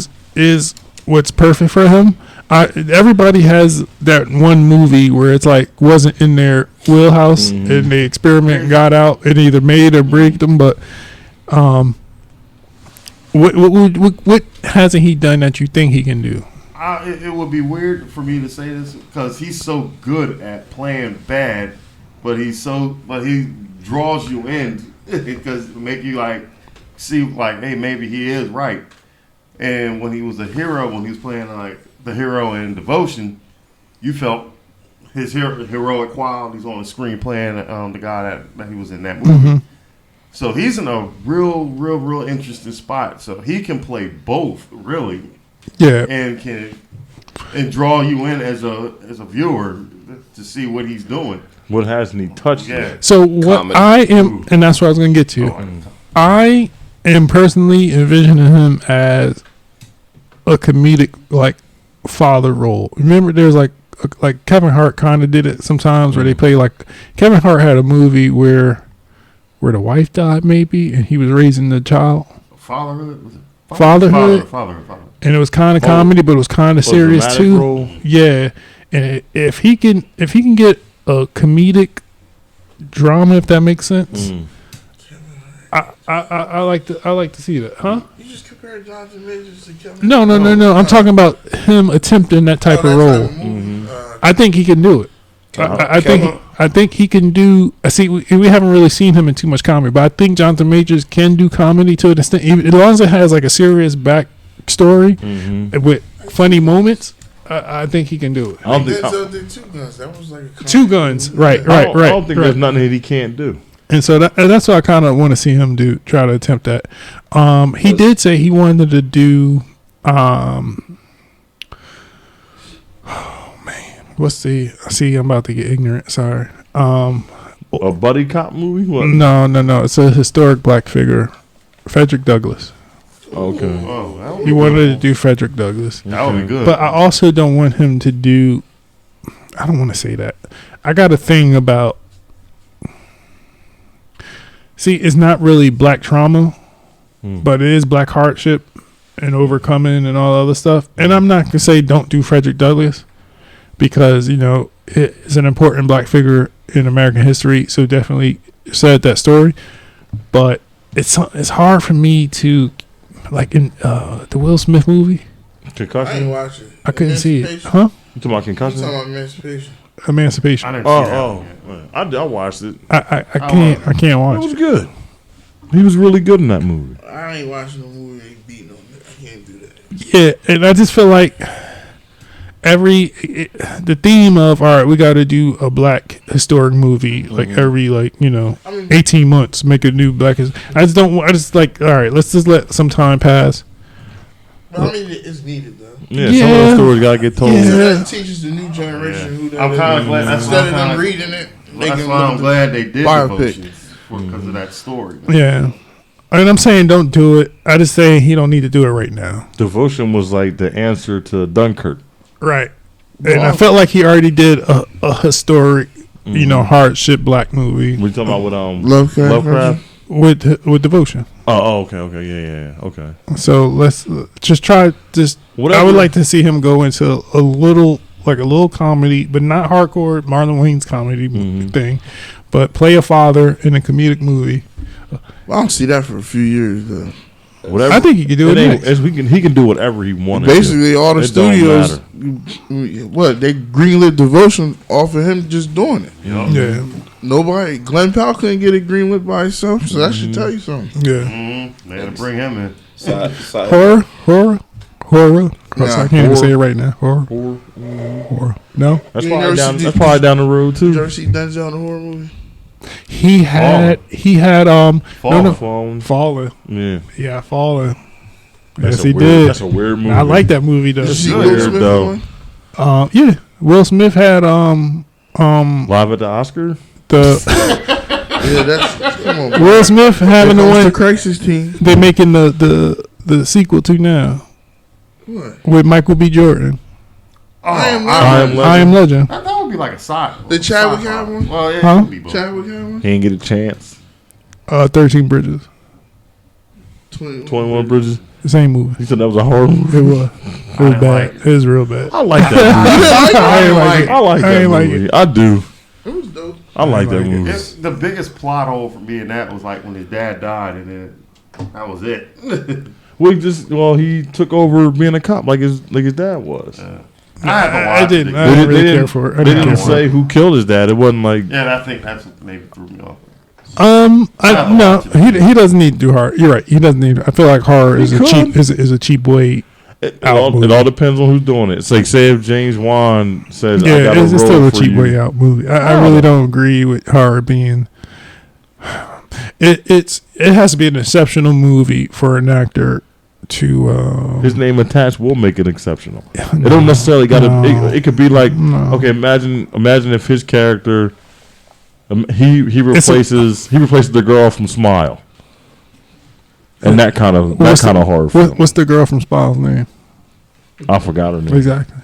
what's perfect for him. Everybody has that one movie where it's like wasn't in their wheelhouse and they experiment and got out and either made or break them. But what hasn't he done that you think he can do? It would be weird for me to say this because he's so good at playing bad, but he draws you in because make you like see like, hey, maybe he is right. And when he was a hero, when he was playing like the hero in Devotion, you felt his heroic qualities on the screen playing the guy that he was in that movie. So he's in a real interesting spot. So he can play both, really. Yeah. And draw you in as a viewer to see what he's doing. What hasn't he touched yet? So what Comedy. I am, and that's what I was going to get to. I am personally envisioning him as a comedic like father role. Remember, there's like Kevin Hart kind of did it sometimes where they play like Kevin Hart had a movie where the wife died maybe and he was raising the child. Fatherhood. Was it? Fatherhood. And it was kind of comedy, but it was kind of serious too. Role? Yeah, and if he can get a comedic drama, if that makes sense, I like to see that, huh? You just compare Jonathan Majors to Kevin. No. I'm talking about him attempting that type of role. I think he can do it. I think he can do. See, we haven't really seen him in too much comedy, but I think Jonathan Majors can do comedy to an extent, as long as it has like a serious backstory with funny moments. I think he can do it. I think Denzel did Two Guns. That was like a Two Guns, right. I don't think there's nothing that he can't do. And so that's what I kind of want to see him do. Try to attempt that. He did say he wanted to do. See, I'm about to get ignorant. Sorry. A buddy cop movie? What? No. It's a historic black figure, Frederick Douglass. Okay. He wanted to do Frederick Douglass. That would be good. But I also don't want him to do. I don't want to say that. I got a thing about. See, it's not really black trauma, but it is black hardship and overcoming and all other stuff. And I'm not gonna say don't do Frederick Douglass, because it's an important black figure in American history. So definitely said that story, but it's hard for me to like in the Will Smith movie. Concussion. I ain't watch it. I couldn't see it. Huh? You talking about Concussion? I'm talking about Emancipation. Emancipation. I didn't see that. I watched it. I can't watch It was it. good. He was really good in that movie. I ain't watching no movie ain't beating on it. I can't do that. Yeah, and I just feel like the theme of all right, we got to do a black historic movie like every 18 months, make a new black. I just like all right, let's just let some time pass. But I mean, it's needed though. Yeah, some of those stories gotta get told. So that teaches the new generation who that I'm is. kind of glad. Instead of them reading it, That's why I'm glad they did biopic. Devotions because of that story. Yeah, and I'm saying don't do it. I just say he don't need to do it right now. Devotion was like the answer to Dunkirk. Right, and I felt like he already did a historic, hardship black movie. We talking about with Lovecraft? with Devotion. Oh, okay, yeah, okay. So let's just try this. Whatever. I would like to see him go into a little comedy, but not hardcore Marlon Wayne's comedy thing, but play a father in a comedic movie. I don't see that for a few years though. Whatever. I think he can do it next. He can do whatever he wanted. Basically, all the It studios, don't they greenlit Devotion off of him just doing it. Yeah. Nobody, Glenn Powell couldn't get it greenlit by himself, so that should tell you something. Yeah. They had to bring him in. Side. Horror. I can't even say it right now. Horror. No. That's You probably never down. see- That's probably down the road Did you too. ever see Denzel in a horror movie? He had Fallen. Fallen. Yeah. Yeah, Fallen. That's Yes, a he weird, did. That's a weird movie. I like that movie though. Did you see good. Will Smith Though. one? Yeah. Will Smith had Live at the Oscar. the Yeah, that's come on. Will Smith having the the one crisis team. they making the sequel to now What? with Michael B. Jordan. Oh, I Am I Am Legend. That would be like a side. The Chadwick sci-fi. had one? Well, yeah, Huh? it could be both. Chadwick had one. He didn't get a chance. 13 Bridges. 21 Bridges. The same movie. He said that was a horror movie. It was. It was didn't bad. like It was real bad. I like that movie. I ain't like it. I like I that ain't like movie. I do. It was dope. I like that like it. movie. It's the biggest plot hole for me in that was like when his dad died, and then that was it. He took over being a cop like his dad was. I didn't. I They didn't really didn't- care for it. I They didn't care didn't for it. say who killed his dad. It wasn't like Yeah, I think that's what maybe threw me off. No, he doesn't need to do horror. You're right. He doesn't need. I feel like horror is a could. cheap is a cheap way. it Out movie. all depends on who's doing it. It's like say if James Wan says I Yeah, got a it's role still a for cheap you. way out movie. I really don't agree with horror being. It has to be an exceptional movie for an actor to. His name attached will make it exceptional. It no, don't necessarily got to. no. It could be like No. okay, imagine if his character, he replaces the girl from Smile, and that kind of horror film. What's the girl from Spile's name? I forgot her name. Exactly.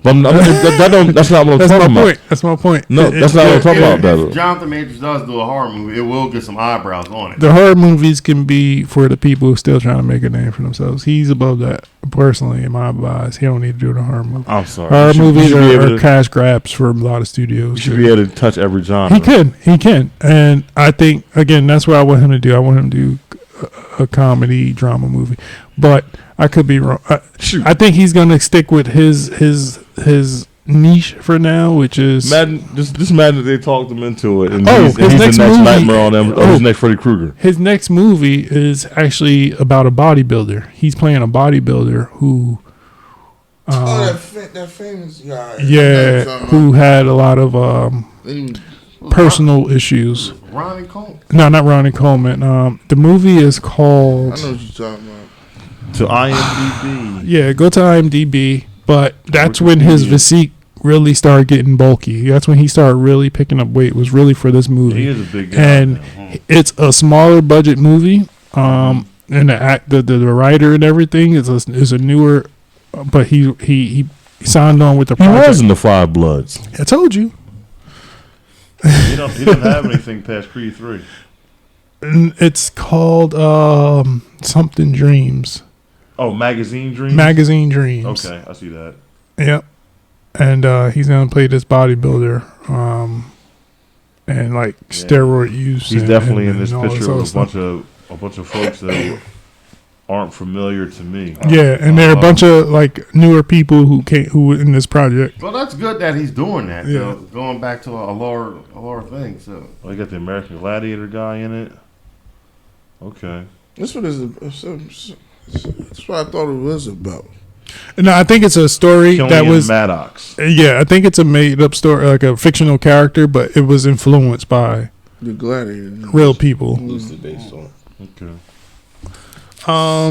But that's not what I'm That's my talking about. point. That's my point. No, that's not what I'm talking about. If Though. Jonathan Majors does do a horror movie, it will get some eyebrows on it. The horror movies can be for the people who still trying to make a name for themselves. He's above that. Personally, in my eyes, he don't need to do the horror movie. I'm sorry. Horror You movies should be able are to- cash grabs for a lot of studios. You should be able to touch every genre. He can, and I think again that's what I want him to do. I want him to do a comedy drama movie, but I could be wrong. I think he's gonna stick with his niche for now, which is Just imagine that they talked him into it, and his he's next the next movie- nightmare on them. His next Freddy Krueger. his next movie is actually about a bodybuilder. He's playing a bodybuilder who, That famous guy. who had a lot of personal issues. Ronnie Combs. No, not Ronnie Coleman. The movie is I called. know what you're talking about. To IMDb. Yeah, go to IMDb. But that's when his physique really started getting bulky. That's when he started really picking up weight. It was really for this movie. He is a big guy. And it's a smaller budget movie. And the writer and everything is a newer. But he signed on with the He project. was in the Five Bloods. I told you. He doesn't have anything past Creed 3. And it's called something Dreams. Oh, Magazine Dreams? Magazine Dreams. Okay, I see that. Yep. And he's gonna play this bodybuilder, and like steroid use. He's and- definitely and in this all picture other with stuff. a bunch of folks that aren't familiar to me. Yeah, and there are a bunch of like newer people who were in this project. Well, that's good that he's doing that. Yeah. Though, going back to a lower thing. So Oh, you got the American Gladiator guy in it. Okay. That's what that's what I thought it was about. No, I think it's a story Killian that was. Maddox. Yeah, I think it's a made up story, like a fictional character, but it was influenced by The Gladiator. real people. Loosely based on. Okay.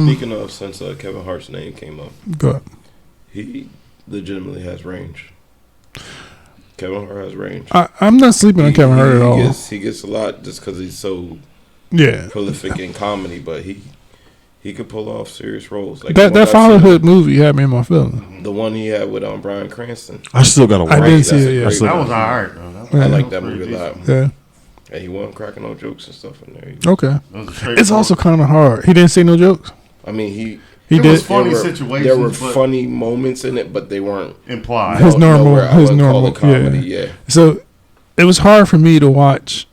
Speaking of, since Kevin Hart's name came up, Go ahead. he legitimately has range. Kevin Hart has range. I'm not sleeping on Kevin Hart at all. He gets a lot just because he's so Yeah, prolific in comedy, but he could pull off serious roles. Like that the one I fatherhood movie had me in my feelings. seen, the one he had with Bryan Cranston. I still got to I watch didn't it. see That's it a yet. great that one. was all right, though. Yeah. I like That that was movie a lot. pretty Yeah. And he wasn't cracking no jokes and stuff in there. Okay. It was a It's also kind of hard. He didn't say no jokes. I mean, he He It did. was funny there were, situations, There were but funny moments in it, but they weren't implied. His normal- nowhere I his would call normal- it comedy. Yeah. So it was hard for me to watch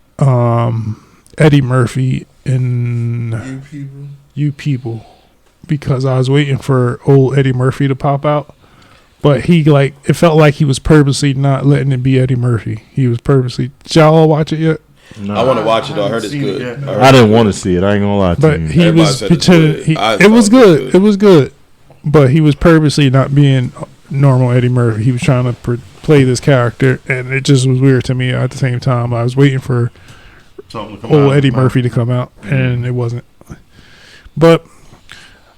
Eddie Murphy in You people. You People because I was waiting for old Eddie Murphy to pop out. But it felt like he was purposely not letting it be Eddie Murphy. He was purposely. Did y'all all watch it yet? No. I want to watch it. Though. I heard it's haven't seen good. it yet. heard I didn't want to see it. I ain't gonna lie to But you. he Everybody was said it's pretending. good. I It was thought it was good. good. It was good. But he was purposely not being normal Eddie Murphy. He was trying to play this character, and it just was weird to me at the same time. I was waiting for Something to come old out. Eddie Murphy to come out, and it wasn't. But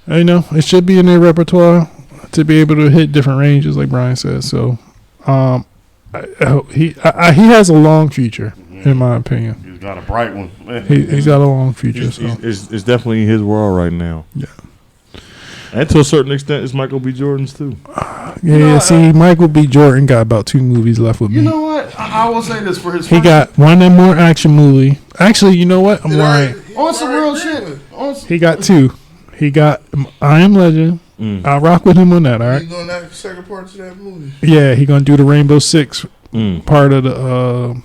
it should be in their repertoire to be able to hit different ranges, like Brian says. So He has a long future, in my opinion. He's got a bright one. He's got a long future. It's definitely his world right now. Yeah. And to a certain extent, it's Michael B. Jordan's too. Yeah, see, Michael B. Jordan got about 2 movies left with me. You know what? I will say this for his. He got one and more action movie. Actually, you know what? I'm lying. on some real shit. He got 2. He got I Am Legend. I'll rock with him on that. All right. He's doing that second part to that movie. Yeah, he gonna do the Rainbow Six part of the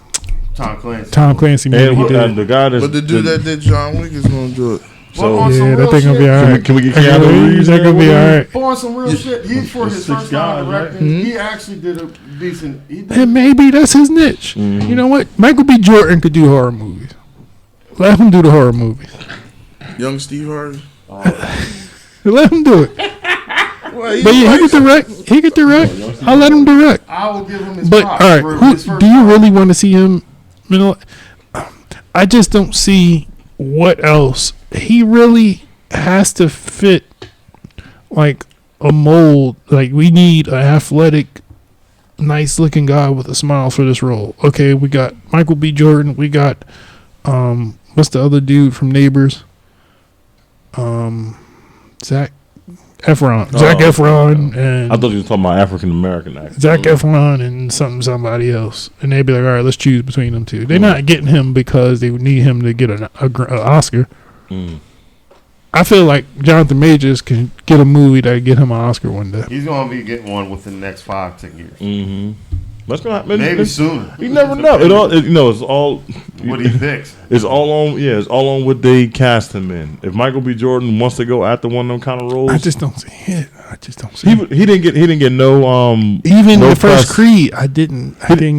Tom Clancy movie. And He did. the guy that's But the dude that did John Wick is gonna do it. so Yeah, that thing gonna be all right. Can we get Keanu Reeves? That gonna be all right. But on some real shit, he's for his 6 first time guys, right? directing. He actually did a decent. He did And maybe that's his niche. You know what? Michael B. Jordan could do horror movies. Let him do the horror movies. Young Steve Harvey. Let him do it. Well, But yeah, he could direct. He could direct. I'll let him direct. I will give him his But props all right, for who, his first do you time. really want to see him? You know, I just don't see what else he really has to fit. Like a mold. Like we need an athletic, nice looking guy with a smile for this role. Okay, we got Michael B. Jordan. We got what's the other dude from Neighbors? Zac Efron. Zac Efron and I thought you were talking about African American actor. Zac Efron and somebody else, and they'd be like, all right, let's choose between them two. They're not getting him because they would need him to get an Oscar. I feel like Jonathan Majors can get a movie that get him an Oscar one day. He's gonna be getting one within the next 5-10 years. That's gonna happen. Maybe sooner. You never know. It's all What he picks. It's all on what they cast him in. If Michael B. Jordan wants to go after one of them kind of roles, I just don't see it. I just don't see it. he didn't get no Even no the first press. Creed, I didn't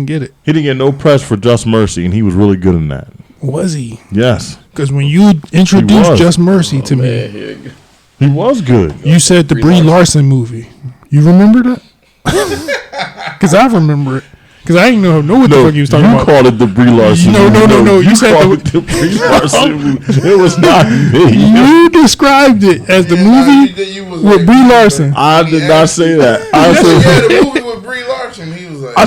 get it. He didn't get no press for Just Mercy, and he was really good in that. Was he? Yes, Because when you introduced was. Just Mercy to me, Man, here you go. he was good. you said the Brie Larson movie. You remember that? Because I remember it. Because I didn't know what the fuck you was talking about. You called it the Brie Larson. No. movie. You said called it the Brie Larson. movie. It was not me. You described it as the movie with Brie Larson. I did not say that. I Yeah, said. the movie with Brie Larson. He was like,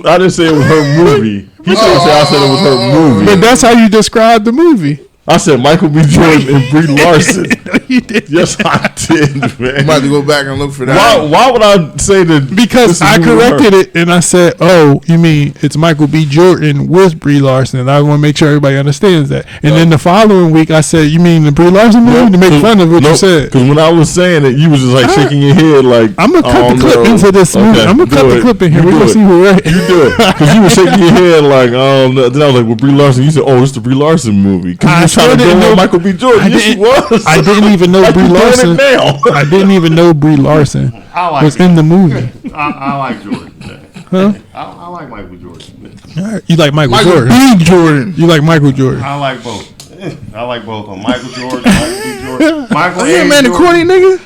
I didn't say it was her movie. He said I said it was her movie. But that's how you described the movie. I said Michael B. Jordan and Brie Larson. You did. Yes, I did, man. I'm about to go back and look for that. Why would I say that? Because I corrected it and I said, "Oh, you mean it's Michael B. Jordan with Brie Larson?" And I want to make sure everybody understands that. And then the following week, I said, "You mean the Brie Larson movie?" To make fun of what you said. Because when I was saying it, you was just like shaking your head, like I'm gonna cut the clip into this movie. I'm gonna cut the clip in here. We're gonna see who right. You do it because you were shaking your head like, then I was like, "Well, Brie Larson." You said, "Oh, it's the Brie Larson movie." Because you were trying to go with Michael B. Jordan. Yes, you was. I didn't even know Brie Larson. Now. I didn't even know Brie Larson was in the movie. I like Jordan. Huh? I like Michael Jordan. You like Michael Jordan? B. Jordan. You like Michael Jordan? I like both. I like both on Michael Jordan, Michael B. Jordan, Michael. Yeah, A. man, the Jordan. corny nigga.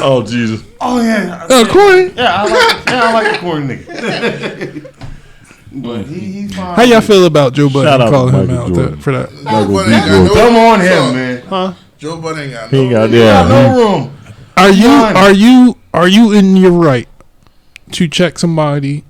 Oh Jesus! Oh yeah, Corny. I like the corny nigga. But he's fine. How y'all feel about Joe Shout Budden out to calling him Michael out Jordan. for that? Joe Budden ain't got no Come room on to him, talk. man. Huh? Joe Budden ain't got He no ain't got room. No room. Are you in your right to check somebody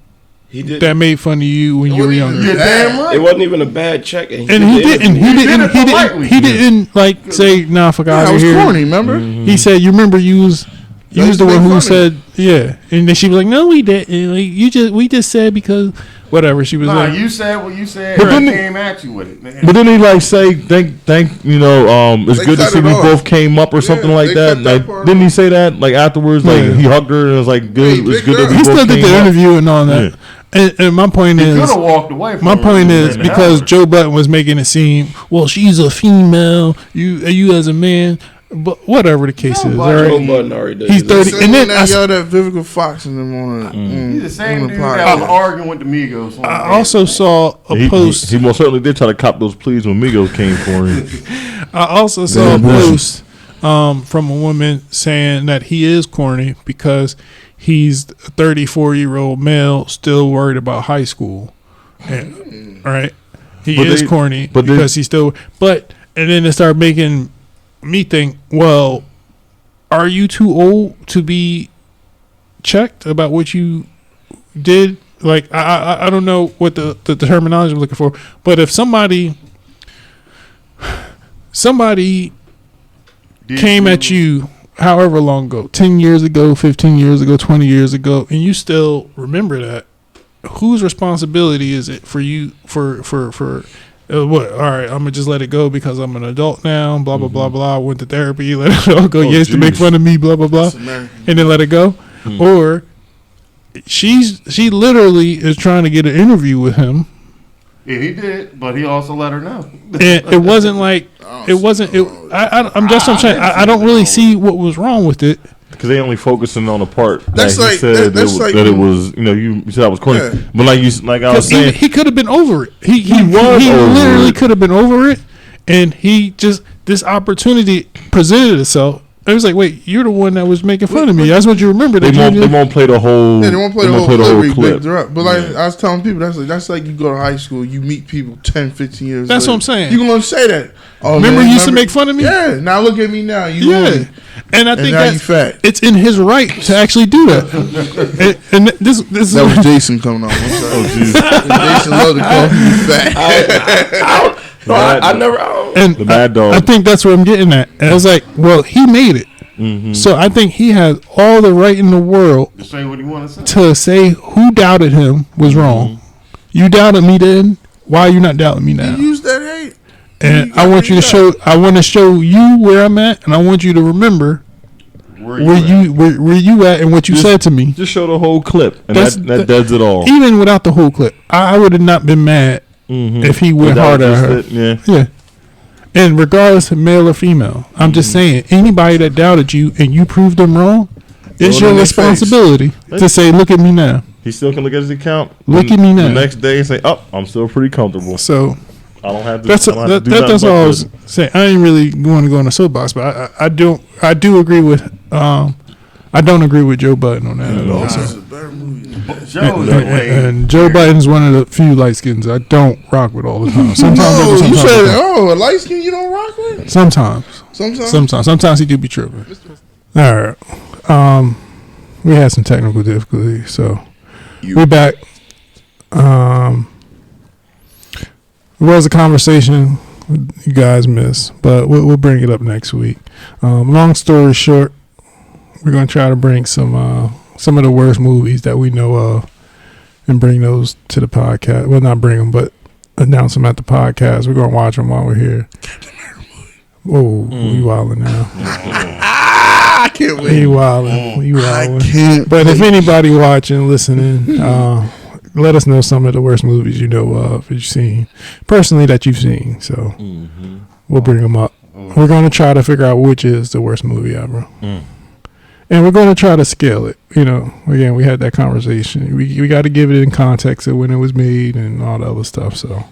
He did. that made fun of you when you were younger? You're damn right. It wasn't even a bad check, and And he didn't. politely. He didn't like say, "Nah, fuck out That of was here." corny, remember? He said, "You remember you was used the to one make who fun of said, yeah." And then she was like, "No, we didn't. Like, we just said because whatever." She was Nah, like, you said what you said. But But then came at you with it, man. But then he like say, thank it's They good to cut see it we off. both came up or something like they that. cut that Like, part didn't he off. say that like afterwards? Yeah. Like he hugged her and it was like good. he It's picked good her that we he both still did came the up. interview and all that. And my point He is, could have walked away. From my her point and is been because out. Joe Budden was making it seem, well, she's a female. You as a man, but whatever the case is, all Joe right. Budden already did. He's his. 30. Same And then one that yelled at Vivica Fox in the morning. He's the same on dude the that was podcast. arguing with the Migos. I also saw a post. He most certainly did try to cop those pleas when Migos came for him. I also saw a post from a woman saying that he is corny because he's a 34-year-old male still worried about high school. And, right? He But is they- corny but they- because he's still. And then it started making me think, well, are you too old to be checked about what you did, like, I don't know what the terminology I'm looking for, but if somebody came at you however long ago, 10 years ago, 15 years ago, 20 years ago, and you still remember that, whose responsibility is it for you for what? All right, I'm gonna just let it go because I'm an adult now. Blah blah blah blah. I went to therapy. Let it all go. You used to make fun of me. Blah blah blah, and then let it go. Or she literally is trying to get an interview with him. Yeah, he did, but he also let her know. And it wasn't like it wasn't. I'm saying I don't really see what was wrong with it. Because they only focusing on the part That's that like- he said that's like- that it was, you said that was corny. Yeah. But like I was saying, He could have been over it. He was over literally it. could have been over it, and he just, this opportunity presented itself. It was like, wait, you're the one that was making fun of me. That's what you remember. they won't play the whole. Yeah, they won't play the whole clip. clip. But like I was telling people, that's like you go to high school, you meet people 10, 15 years. That's later. what I'm saying. You gonna say that? Oh, Remember man, you used to make fun of me? Yeah. Now look at me now. You Yeah, on me. and I think now you that's fat. it's in his right to actually do that. and this That was Jason coming on. I'm sorry. Oh, jeez. Jason loved to call me fat. I never. and The mad dog. I think that's what I'm getting at. And I was like, well, he made it. So I think he has all the right in the world To say what he want to say. to say who doubted him was wrong. You doubted me then. Why are you not doubting me now? You use that hate. And I want you to show. I want to show you where I'm at, and I want you to remember where you at and what you said to me. Just show the whole clip, and That's that does it all. Even without the whole clip, I would have not been mad if he went That hard was at her. just it, Yeah. And regardless of male or female, I'm just saying, anybody that doubted you and you proved them wrong, it's Throw it your in their responsibility to say, look at me now. He still can look at his account. Look at me now. The next day and say, "Oh, I'm still pretty comfortable. So I don't have to." that's I don't have to do nothing that's but all I this." was saying. I ain't really going to go on a soapbox, but I do agree with I don't agree with Joe Budden on that at all. It's So. a better movie. Joe is way. And Joe Biden's one of the few light skins I don't rock with all the time. Sometimes I do, Oh, you sometimes I said, don't. a light skin you don't rock with? Sometimes he do be tripping. All right, we had some technical difficulties, so we're back. It was a conversation you guys missed, but we'll bring it up next week. Long story short, we're gonna try to bring some of the worst movies that we know of and bring those to the podcast. Well, not bring them, but announce them at the podcast. We're gonna watch them while we're here. Whoa, you wilding now? I can't wait. You wilding? You I wilding? can't. But if anybody watching, listening, let us know some of the worst movies you know of that you've seen, personally that you've seen. So we'll bring them up. We're gonna try to figure out which is the worst movie ever. And we're going to try to scale it. Again, we had that conversation. We got to give it in context of when it was made and all the other stuff. So,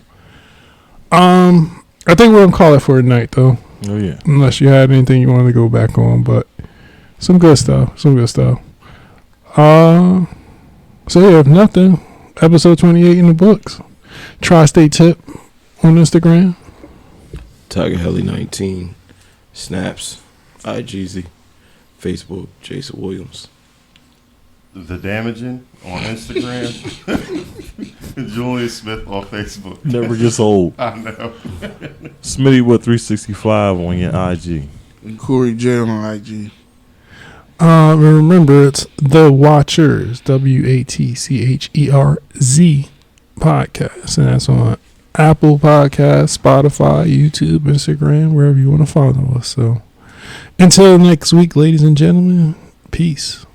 I think we're going to call it for tonight, though. Oh yeah. Unless you had anything you wanted to go back on, but some good stuff. So yeah, if nothing, episode 28 in the books. Tri-State Tip on Instagram. Tiger Helly 19, Snaps, IGZ. Facebook, Jason Williams. The Damaging on Instagram. Julian Smith on Facebook. Never gets old. I know. Smitty with 365 on your IG. And Corey J on IG. Remember, it's The Watchers, WATCHERZ podcast, and that's on Apple Podcasts, Spotify, YouTube, Instagram, wherever you want to follow us. So until next week, ladies and gentlemen, peace.